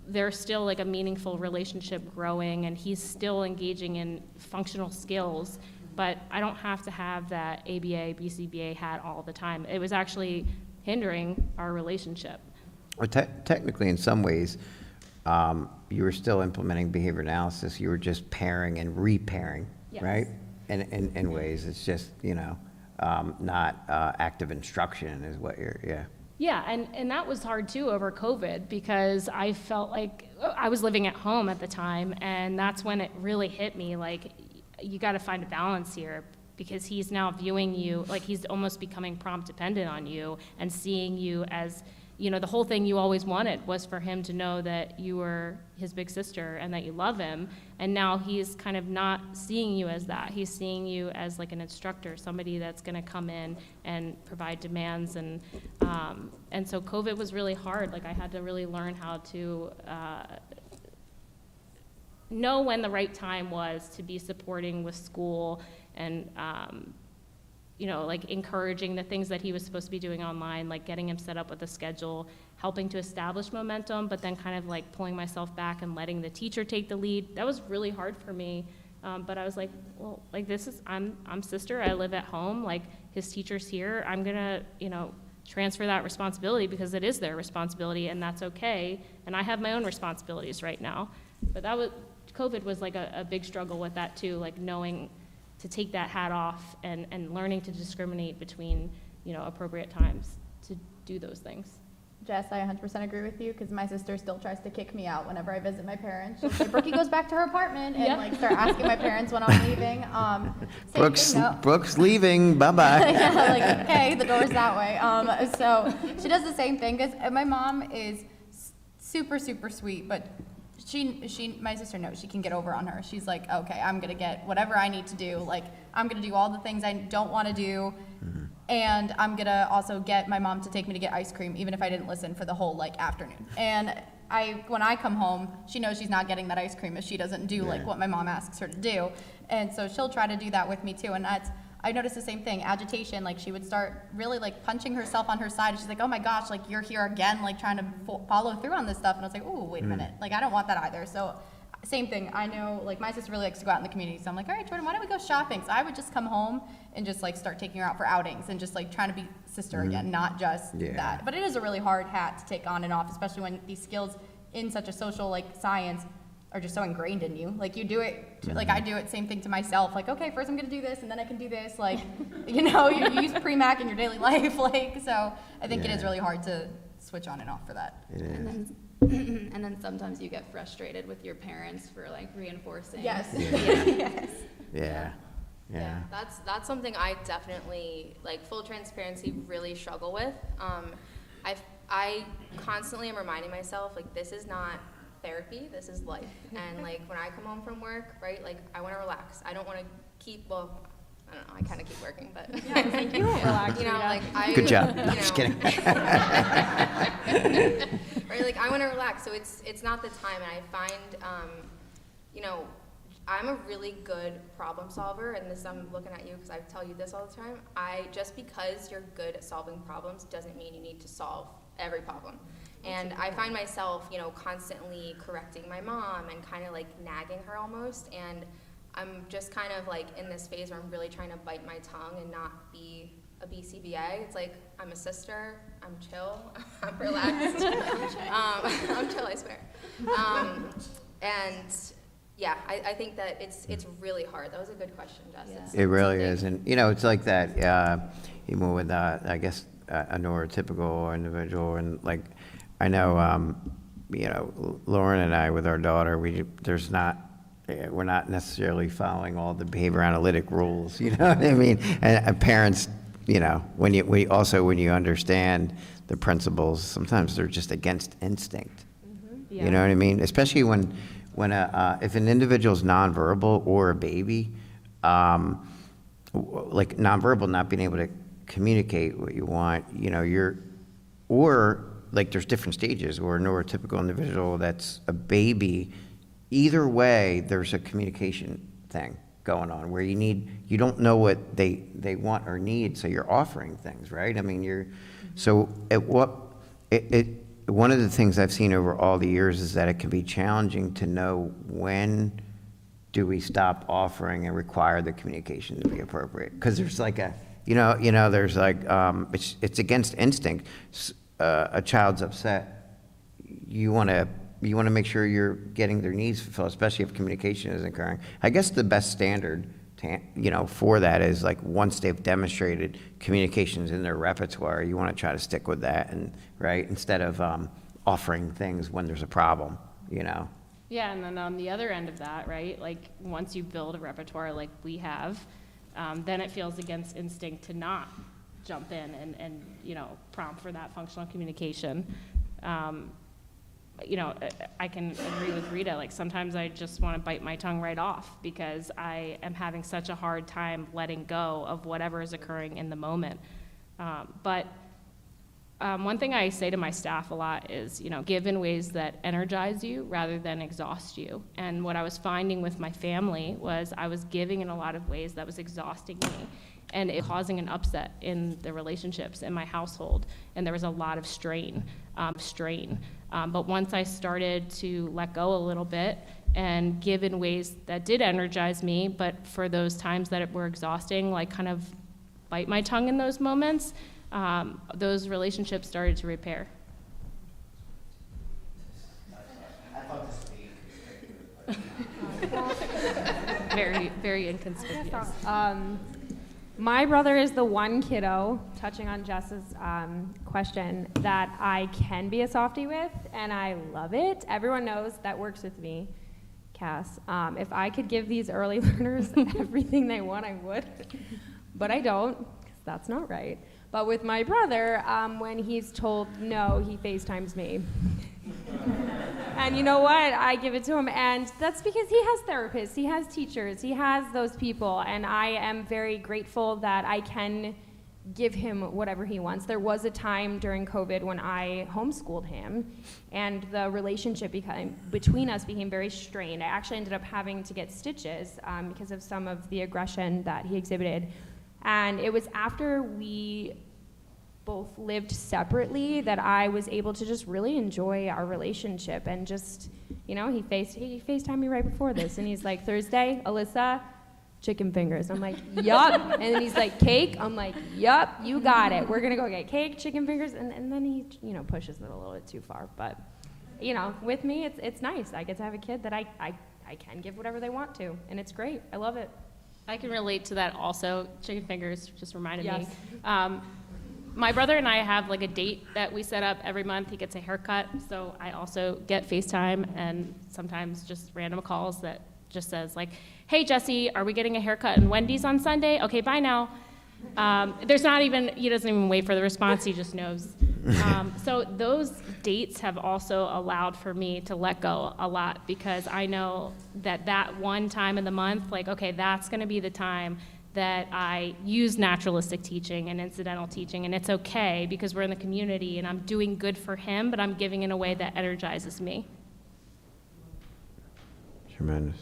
there's still, like, a meaningful relationship growing, and he's still engaging in functional skills. But I don't have to have that ABA, BCBA hat all the time. It was actually hindering our relationship. Well, technically, in some ways, you were still implementing behavior analysis. You were just pairing and repairing, Yes. right? In ways, it's just, not active instruction is what you're, yeah. Yeah, and that was hard too over COVID because I felt like I was living at home at the time, and that's when it really hit me, like, you got to find a balance here because he's now viewing you, like, he's almost becoming prompt dependent on you and seeing you as, the whole thing you always wanted was for him to know that you were his big sister and that you love him. And now he's kind of not seeing you as that. He's seeing you as, like, an instructor, somebody that's going to come in and provide demands. And so COVID was really hard. Like, I had to really learn how to know when the right time was to be supporting with school and, like, encouraging the things that he was supposed to be doing online, like getting him set up with a schedule, helping to establish momentum, but then kind of, like, pulling myself back and letting the teacher take the lead. That was really hard for me. But I was like, well, like, I'm sister, I live at home, like, his teacher's here, I'm gonna, transfer that responsibility because it is their responsibility, and that's okay. And I have my own responsibilities right now. But COVID was, like, a big struggle with that too, like, knowing to take that hat off and learning to discriminate between, appropriate times to do those things. Jess, I 100% agree with you because my sister still tries to kick me out whenever I visit my parents. She'll say, Brookie goes back to her apartment and Yep. like start asking my parents when I'm leaving. Brooks leaving, bye-bye. Yeah, like, okay, the door's that way. So she does the same thing because my mom is super, super sweet, but my sister knows she can get over on her. She's like, okay, I'm gonna get whatever I need to do. Like, I'm gonna do all the things I don't want to do, and I'm gonna also get my mom to take me to get ice cream, even if I didn't listen for the whole like afternoon. And when I come home, she knows she's not getting that ice cream if she doesn't do like what my mom asks her to do, and so she'll try to do that with me too. And I noticed the same thing, agitation, like she would start really like punching herself on her side. She's like, oh my gosh, like you're here again, like trying to follow through on this stuff. And I was like, oh, wait a minute. Like, I don't want that either. So same thing. I know, like, my sister really likes to go out in the community. So I'm like, all right, Jordan, why don't we go shopping? So I would just come home and just like start taking her out for outings and just like trying to be sister again, not just that. But it is a really hard hat to take on and off, especially when these skills in such a social like science are just so ingrained in you. Like, you do it, like I do it, same thing to myself. Like, okay, first I'm gonna do this and then I can do this. Like, you use pre-Mac in your daily life. Like, so I think it is really hard to switch on and off for that. It is. And then sometimes you get frustrated with your parents for like reinforcing. Yes. Yes. Yeah. That's something I definitely, like, full transparency, really struggle with. I constantly am reminding myself, like, this is not therapy, this is life. And like, when I come home from work, right, like, I want to relax. I don't want to I don't know, I kind of keep working, but You won't relax. like, Good job. No, just kidding. Right, like, like, I want to relax, so it's not the time, and I find, you know, I'm a really good problem solver, and this, I'm looking at you because I tell you this all the time. Just because you're good at solving problems doesn't mean you need to solve every problem. And I find myself, you know, constantly correcting my mom and kind of like nagging her almost, and I'm just kind of like in this phase where I'm really trying to bite my tongue and not be a BCBA. It's like, I'm a sister, I'm chill, I'm relaxed. I'm chill, I swear. And yeah, I think that it's really hard. That was a good question, Jess. Yeah. It really is, and you know, it's like that, even with, I guess, a neurotypical individual, and like, I know, you know, Lauren and I, with our daughter, we're not necessarily following all the behavior analytic rules, you know what I mean? And parents, you know, when you understand the principles, sometimes they're just against instinct. Yeah. You know what I mean? Especially when if an individual's nonverbal or a baby, like nonverbal, not being able to communicate what you want, you know, or like there's different stages, or a neurotypical individual that's a baby. Either way, there's a communication thing going on where you don't know what they want or need, so you're offering things, right? I mean, one of the things I've seen over all the years is that it can be challenging to know when do we stop offering and require the communication to be appropriate, because there's like there's like it's against instinct. A child's upset, you want to make sure you're getting their needs fulfilled, especially if communication isn't occurring. I guess the best standard for that is like once they've demonstrated communications in their repertoire, you want to try to stick with that, and right, instead of offering things when there's a problem, you know. Yeah, and then on the other end of that, right, like once you build a repertoire like we have, then it feels against instinct to not jump in and you know, prompt for that functional communication. You know, I can agree with Rita, like sometimes I just want to bite my tongue right off because I am having such a hard time letting go of whatever is occurring in the moment. But one thing I say to my staff a lot is, you know, give in ways that energize you rather than exhaust you. And what I was finding with my family was I was giving in a lot of ways that was exhausting me, and it causing an upset in the relationships in my household. And there was a lot of strain. But once I started to let go a little bit and give in ways that did energize me, but for those times that were exhausting, like kind of bite my tongue in those moments, those relationships started to repair. Very, very inconspicuous. My brother is the one kiddo, touching on Jess's question, that I can be a softie with, and I love it. Everyone knows that works with me, Cass. If I could give these early learners everything they want, I would, but I don't, because that's not right. But with my brother, when he's told no, he FaceTimes me. And you know what? I give it to him, and that's because he has therapists, he has teachers, he has those people, and I am very grateful that I can give him whatever he wants. There was a time during COVID when I homeschooled him, and the relationship between us became very strained. I actually ended up having to get stitches because of some of the aggression that he exhibited. And it was after we both lived separately that I was able to just really enjoy our relationship, and just, you know, he FaceTimed me right before this, and he's like, Thursday, Alyssa, chicken fingers. I'm like, yup. And then he's like, cake? I'm like, yup, you got it. We're gonna go get cake, chicken fingers, and then he, you know, pushes it a little bit too far. But, you know, with me, it's nice. I get to have a kid that I can give whatever they want to, and it's great. I love it. I can relate to that also. Chicken fingers just reminded Yes. me. My brother and I have like a date that we set up every month. He gets a haircut, so I also get FaceTime and sometimes just random calls that just says like, hey Jesse, are we getting a haircut in Wendy's on Sunday? Okay, bye now. He doesn't even wait for the response, he just knows. So those dates have also allowed for me to let go a lot, because I know that one time in the month, like, okay, that's gonna be the time that I use naturalistic teaching and incidental teaching, and it's okay because we're in the community and I'm doing good for him, but I'm giving in a way that energizes me. Tremendous.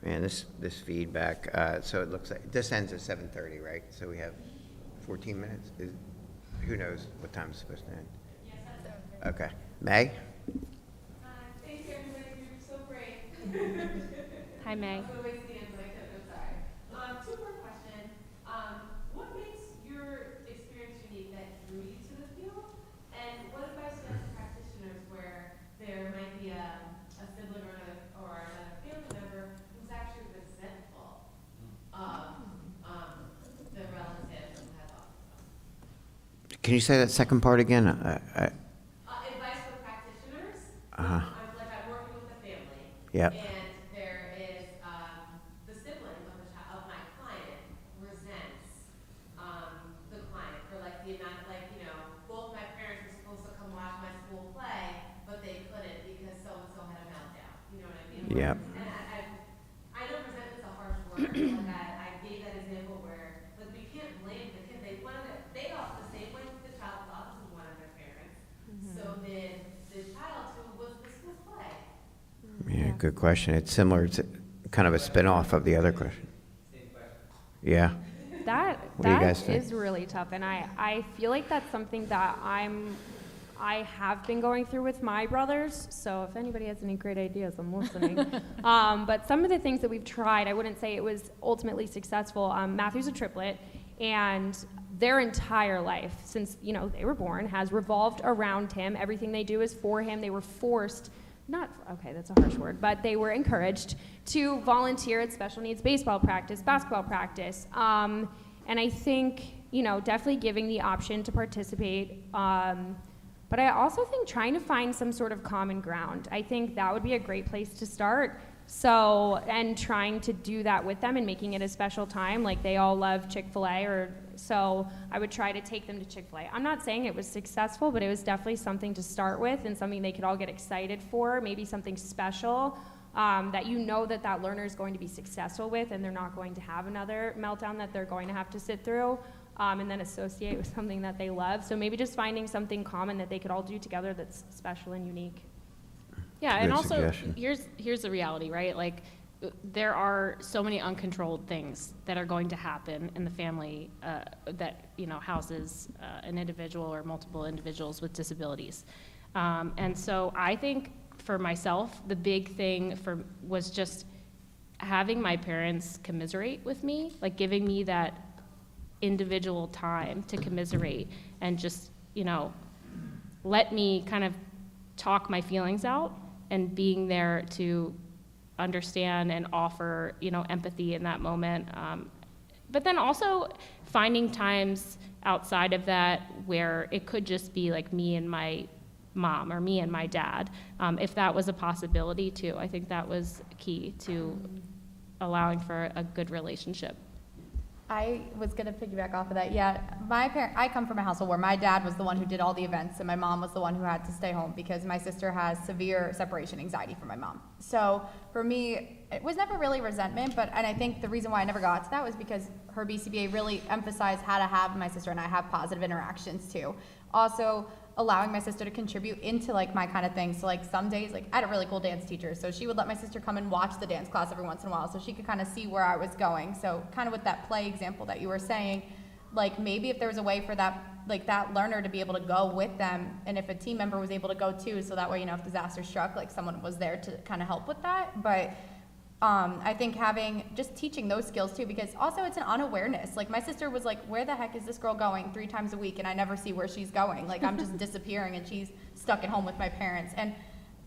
Man, this feedback, so it looks like, this ends at 7:30, right? So we have 14 minutes? Who knows what time it's supposed to end? Yes, that's Okay. May? Thanks, everybody. You're so brave. Hi, May. I was gonna wait to the end, but I couldn't. I'm sorry. Two-part question. What makes your experience unique that drew you to the field? And what advice do you have to practitioners where there might be a sibling or another family member who's actually resentful of the relative who has autism? Can you say that second part again? Advice for practitioners. Uh-huh. I'm working with a family. Yep. And there is the sibling of my client resents the client for like the amount of both my parents were supposed to come watch my school play, but they couldn't because so and so had a meltdown. You know what I mean? Yep. And I know resentment's a harsh word. Like I gave that example where like we can't blame the kid. They all the same way the child with autism wanted their parents. So did the child who was the school play. Yeah, good question. It's similar to kind of a spin-off of the other question. Yeah. That What do you guys think? is really tough, and I feel like that's something that I have been going through with my brothers. So if anybody has any great ideas, I'm listening. But some of the things that we've tried, I wouldn't say it was ultimately successful. Matthew's a triplet, and their entire life, since they were born, has revolved around him. Everything they do is for him. They were forced. That's a harsh word, but they were encouraged to volunteer at special needs baseball practice, basketball practice. And I think, definitely giving the option to participate. But I also think trying to find some sort of common ground. I think that would be a great place to start. So, and trying to do that with them and making it a special time, like they all love Chick-fil-A, so I would try to take them to Chick-fil-A. I'm not saying it was successful, but it was definitely something to start with and something they could all get excited for, maybe something special that that learner is going to be successful with and they're not going to have another meltdown that they're going to have to sit through, and then associate with something that they love. So maybe just finding something common that they could all do together that's special and unique. Yeah, and Good also suggestion. here's the reality, right? Like there are so many uncontrolled things that are going to happen in the family that houses an individual or multiple individuals with disabilities, and so I think for myself the big thing was just having my parents commiserate with me, like giving me that individual time to commiserate and just let me kind of talk my feelings out. And being there to understand and offer, empathy in that moment. But then also finding times outside of that where it could just be like me and my mom or me and my dad, if that was a possibility too. I think that was key to allowing for a good relationship. I was going to piggyback off of that. Yeah, I come from a household where my dad was the one who did all the events and my mom was the one who had to stay home because my sister has severe separation anxiety from my mom. So for me, it was never really resentment, and I think the reason why I never got to that was because her BCBA really emphasized how to have my sister and I have positive interactions too. Also, allowing my sister to contribute into like my kind of things. So like some days, like I had a really cool dance teacher, so she would let my sister come and watch the dance class every once in a while so she could kind of see where I was going. So kind of with that play example that you were saying, like maybe if there was a way for that learner to be able to go with them, and if a team member was able to go too, so that way, if disaster struck, like someone was there to kind of help with that. But I think just teaching those skills too, because also it's an unawareness. Like my sister was like, where the heck is this girl going 3 times a week? And I never see where she's going. Like I'm just disappearing and she's stuck at home with my parents. And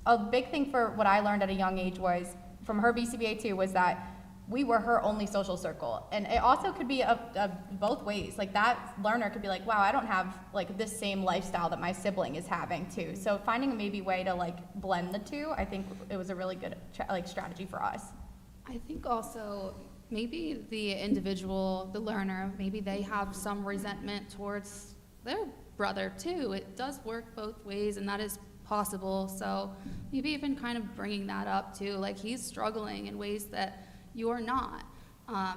a big thing for what I learned at a young age was from her BCBA too, was that we were her only social circle. And it also could be both ways. Like that learner could be like, wow, I don't have like this same lifestyle that my sibling is having too. So finding a maybe way to like blend the two, I think it was a really good strategy for us. I think also maybe the individual, the learner, maybe they have some resentment towards their brother too. It does work both ways, and that is possible. So maybe even kind of bringing that up too, like he's struggling in ways that you're not.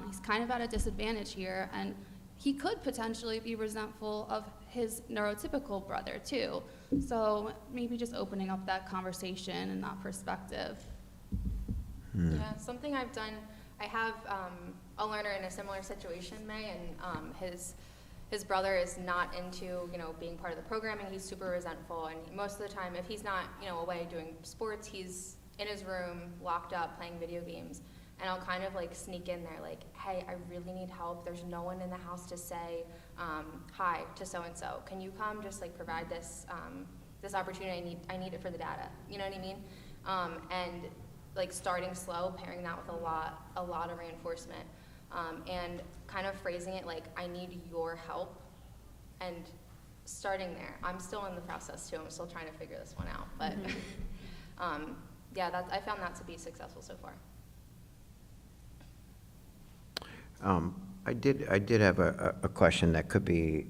He's kind of at a disadvantage here, and he could potentially be resentful of his neurotypical brother too. So maybe just opening up that conversation and that perspective. Yeah, something I've done, I have a learner in a similar situation, May, and his brother is not into, being part of the programming. He's super resentful, and most of the time, if he's not, away doing sports, he's in his room, locked up, playing video games. And I'll kind of like sneak in there, like, hey, I really need help. There's no one in the house to say hi to so-and-so. Can you come just like provide this this opportunity? I need it for the data. You know what I mean? And like starting slow, pairing that with a lot of reinforcement, and kind of phrasing it like, I need your help, and starting there. I'm still in the process too. I'm still trying to figure this one out, but yeah, I found that to be successful so far. I did have a question that could be,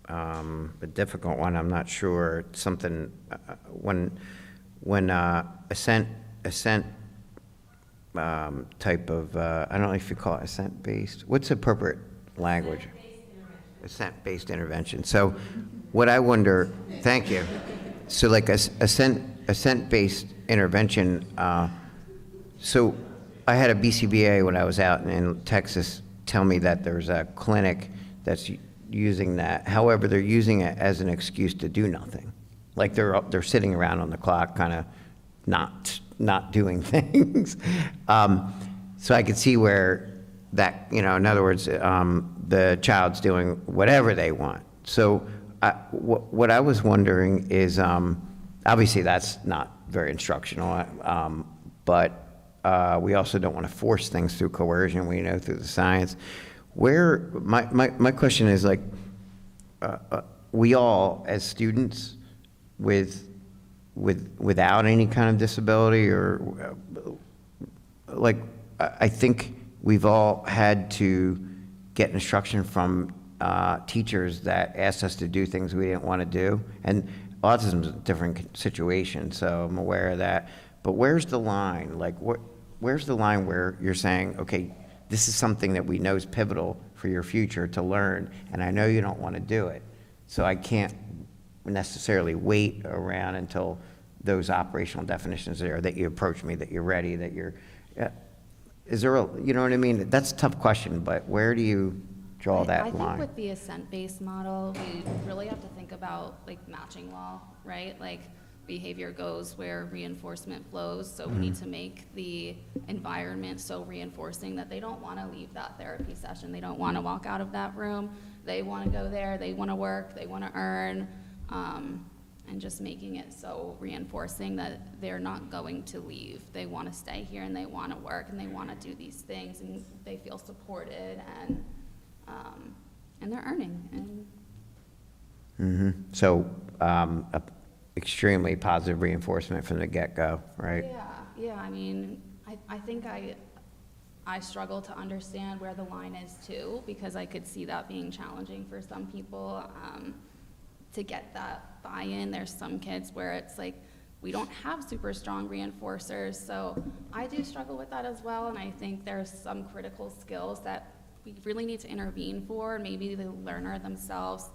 a difficult one. I'm not sure. Something when assent type of I don't know if you call it assent based. What's the appropriate language? Assent-based intervention. So, what I wonder. Thank you. So, like assent-based intervention. So, I had a BCBA when I was out in Texas tell me that there's a clinic that's using that. However, they're using it as an excuse to do nothing. Like they're sitting around on the clock, kind of not doing things. So I could see where that, in other words, the child's doing whatever they want. So what I was wondering is, obviously that's not very instructional, but we also don't want to force things through coercion, through the science. My question is, like, we all, as students without any kind of disability, or like, I think we've all had to get instruction from teachers that asked us to do things we didn't want to do. And autism is a different situation, so I'm aware of that. But where's the line? Like, where's the line where you're saying, okay, this is something that we know is pivotal for your future to learn, and I know you don't want to do it, so I can't necessarily wait around until those operational definitions are there, that you approach me, that you're ready, that you're, is there a, you know what I mean? That's a tough question, but where do you draw that line? I think with the assent-based model, we really have to think about like matching law, right? Like, behavior goes where reinforcement flows, so we need to make the environment so reinforcing that they don't want to leave that therapy session. They don't want to walk out of that room. They want to go there. They want to work. They want to earn, and just making it so reinforcing that they're not going to leave. They want to stay here, and they want to work, and they want to do these things, and they feel supported, and they're earning. And So, extremely positive reinforcement from the get-go, right? Yeah. I mean, I think I struggle to understand where the line is too, because I could see that being challenging for some people to get that buy-in. There's some kids where it's like, we don't have super strong reinforcers, so I do struggle with that as well, and I think there's some critical skills that we really need to intervene for, and maybe the learner themselves,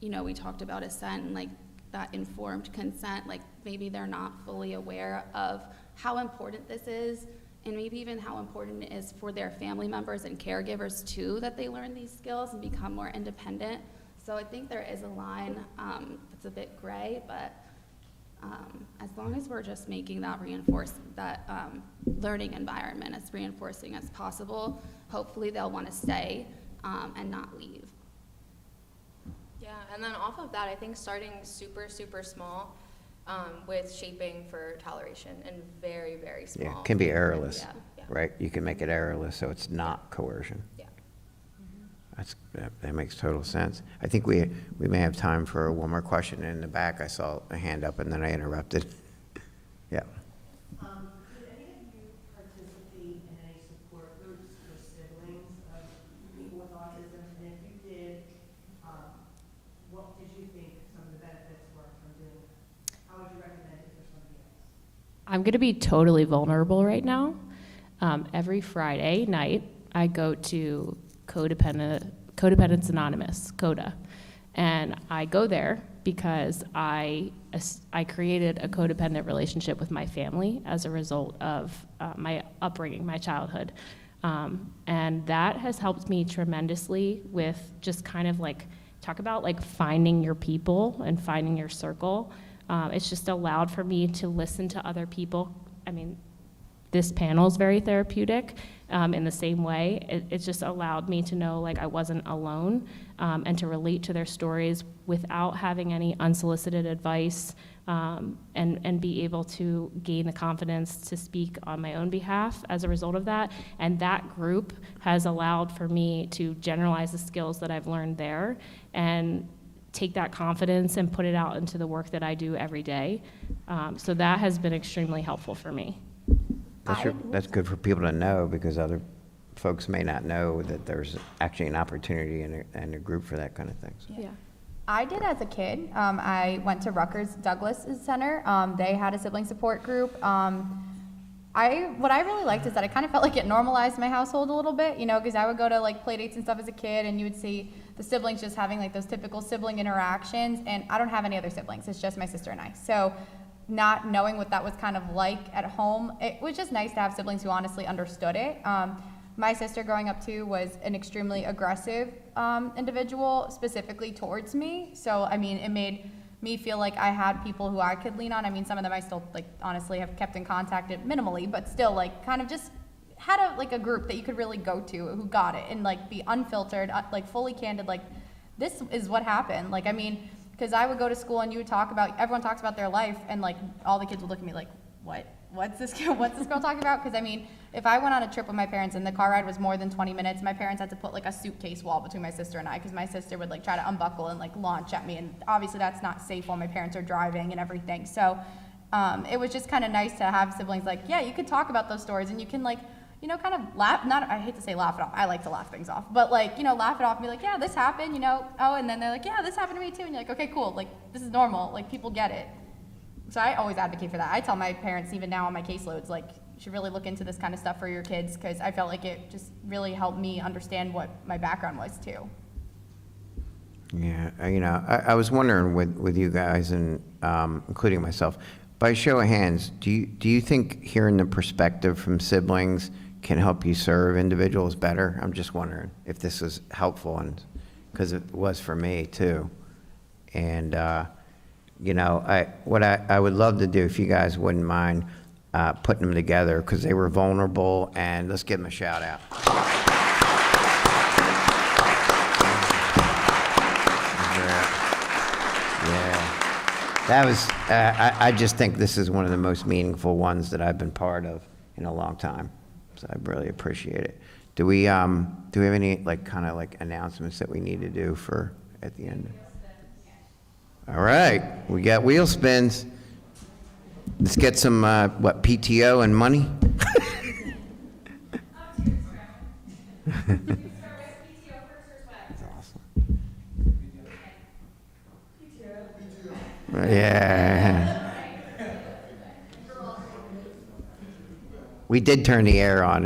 we talked about assent and like that informed consent, like maybe they're not fully aware of how important this is, and maybe even how important it is for their family members and caregivers too, that they learn these skills and become more independent. So I think there is a line that's a bit gray, but as long as we're just making that learning environment as reinforcing as possible, hopefully they'll want to stay and not leave. Yeah, and then off of that, I think starting super, super small with shaping for toleration and very, very small. Yeah, it can be errorless, Yeah. right? You can make it errorless, so it's not coercion. Yeah. That makes total sense. I think we may have time for one more question. In the back, I saw a hand up, and then I interrupted. Yeah. Did any of you participate in any support groups for siblings of people with autism? And if you did, what did you think some of the benefits were from doing that? How would you recommend it for somebody else? I'm going to be totally vulnerable right now. Every Friday night, I go to Codependence Anonymous, CODA. And I go there because I created a codependent relationship with my family as a result of my upbringing, my childhood. And that has helped me tremendously with just kind of like, talk about like finding your people and finding your circle. It's just allowed for me to listen to other people. I mean, this panel is very therapeutic in the same way. It's just allowed me to know like I wasn't alone and to relate to their stories without having any unsolicited advice and be able to gain the confidence to speak on my own behalf as a result of that. And that group has allowed for me to generalize the skills that I've learned there and take that confidence and put it out into the work that I do every day. So that has been extremely helpful for me. That's good for people to know, because other folks may not know that there's actually an opportunity and a group for that kind of thing. So. Yeah. I did as a kid. I went to Rutgers Douglas Center. They had a sibling support group. What I really liked is that I kind of felt like it normalized my household a little bit, you know, because I would go to like play dates and stuff as a kid, and you would see the siblings just having like those typical sibling interactions, and I don't have any other siblings. It's just my sister and I. So not knowing what that was kind of like at home, it was just nice to have siblings who honestly understood it. My sister growing up too was an extremely aggressive individual, specifically towards me. So, I mean, it made me feel like I had people who I could lean on. I mean, some of them I still, like, honestly have kept in contact minimally, but still, like, kind of just had a group that you could really go to who got it and, like, be unfiltered, like, fully candid, like, this is what happened. Like, I mean, because I would go to school and you would talk about, everyone talks about their life, and, like, all the kids would look at me like, what's this girl talking about? Because I mean, if I went on a trip with my parents and the car ride was more than 20 minutes, my parents had to put like a suitcase wall between my sister and I, because my sister would like try to unbuckle and like launch at me, and obviously that's not safe while my parents are driving and everything. So it was just kind of nice to have siblings like, yeah, you could talk about those stories and you can like, you know, kind of laugh, I hate to say laugh it off, I like to laugh things off, but like, you know, laugh it off and be like, yeah, this happened, you know, oh, and then they're like, yeah, this happened to me too, and you're like, okay, cool, like this is normal, like people get it. So I always advocate for that. I tell my parents, even now on my caseloads, like, you should really look into this kind of stuff for your kids, because I felt like it just really helped me understand what my background was too. Yeah, you know, I was wondering with you guys, and including myself, by show of hands, do you think hearing the perspective from siblings can help you serve individuals better? I'm just wondering if this is helpful, and because it was for me too. And you know, what I would love to do, if you guys wouldn't mind putting them together, because they were vulnerable, and let's give them a shout out. Yeah, that was, I just think this is one of the most meaningful ones that I've been part of in a long time, so I really appreciate it. Do we have any like kind of like announcements that we need to do for at the end? All right, we got wheel spins. Let's get some, PTO and money? That's awesome. Yeah. We did turn the air on.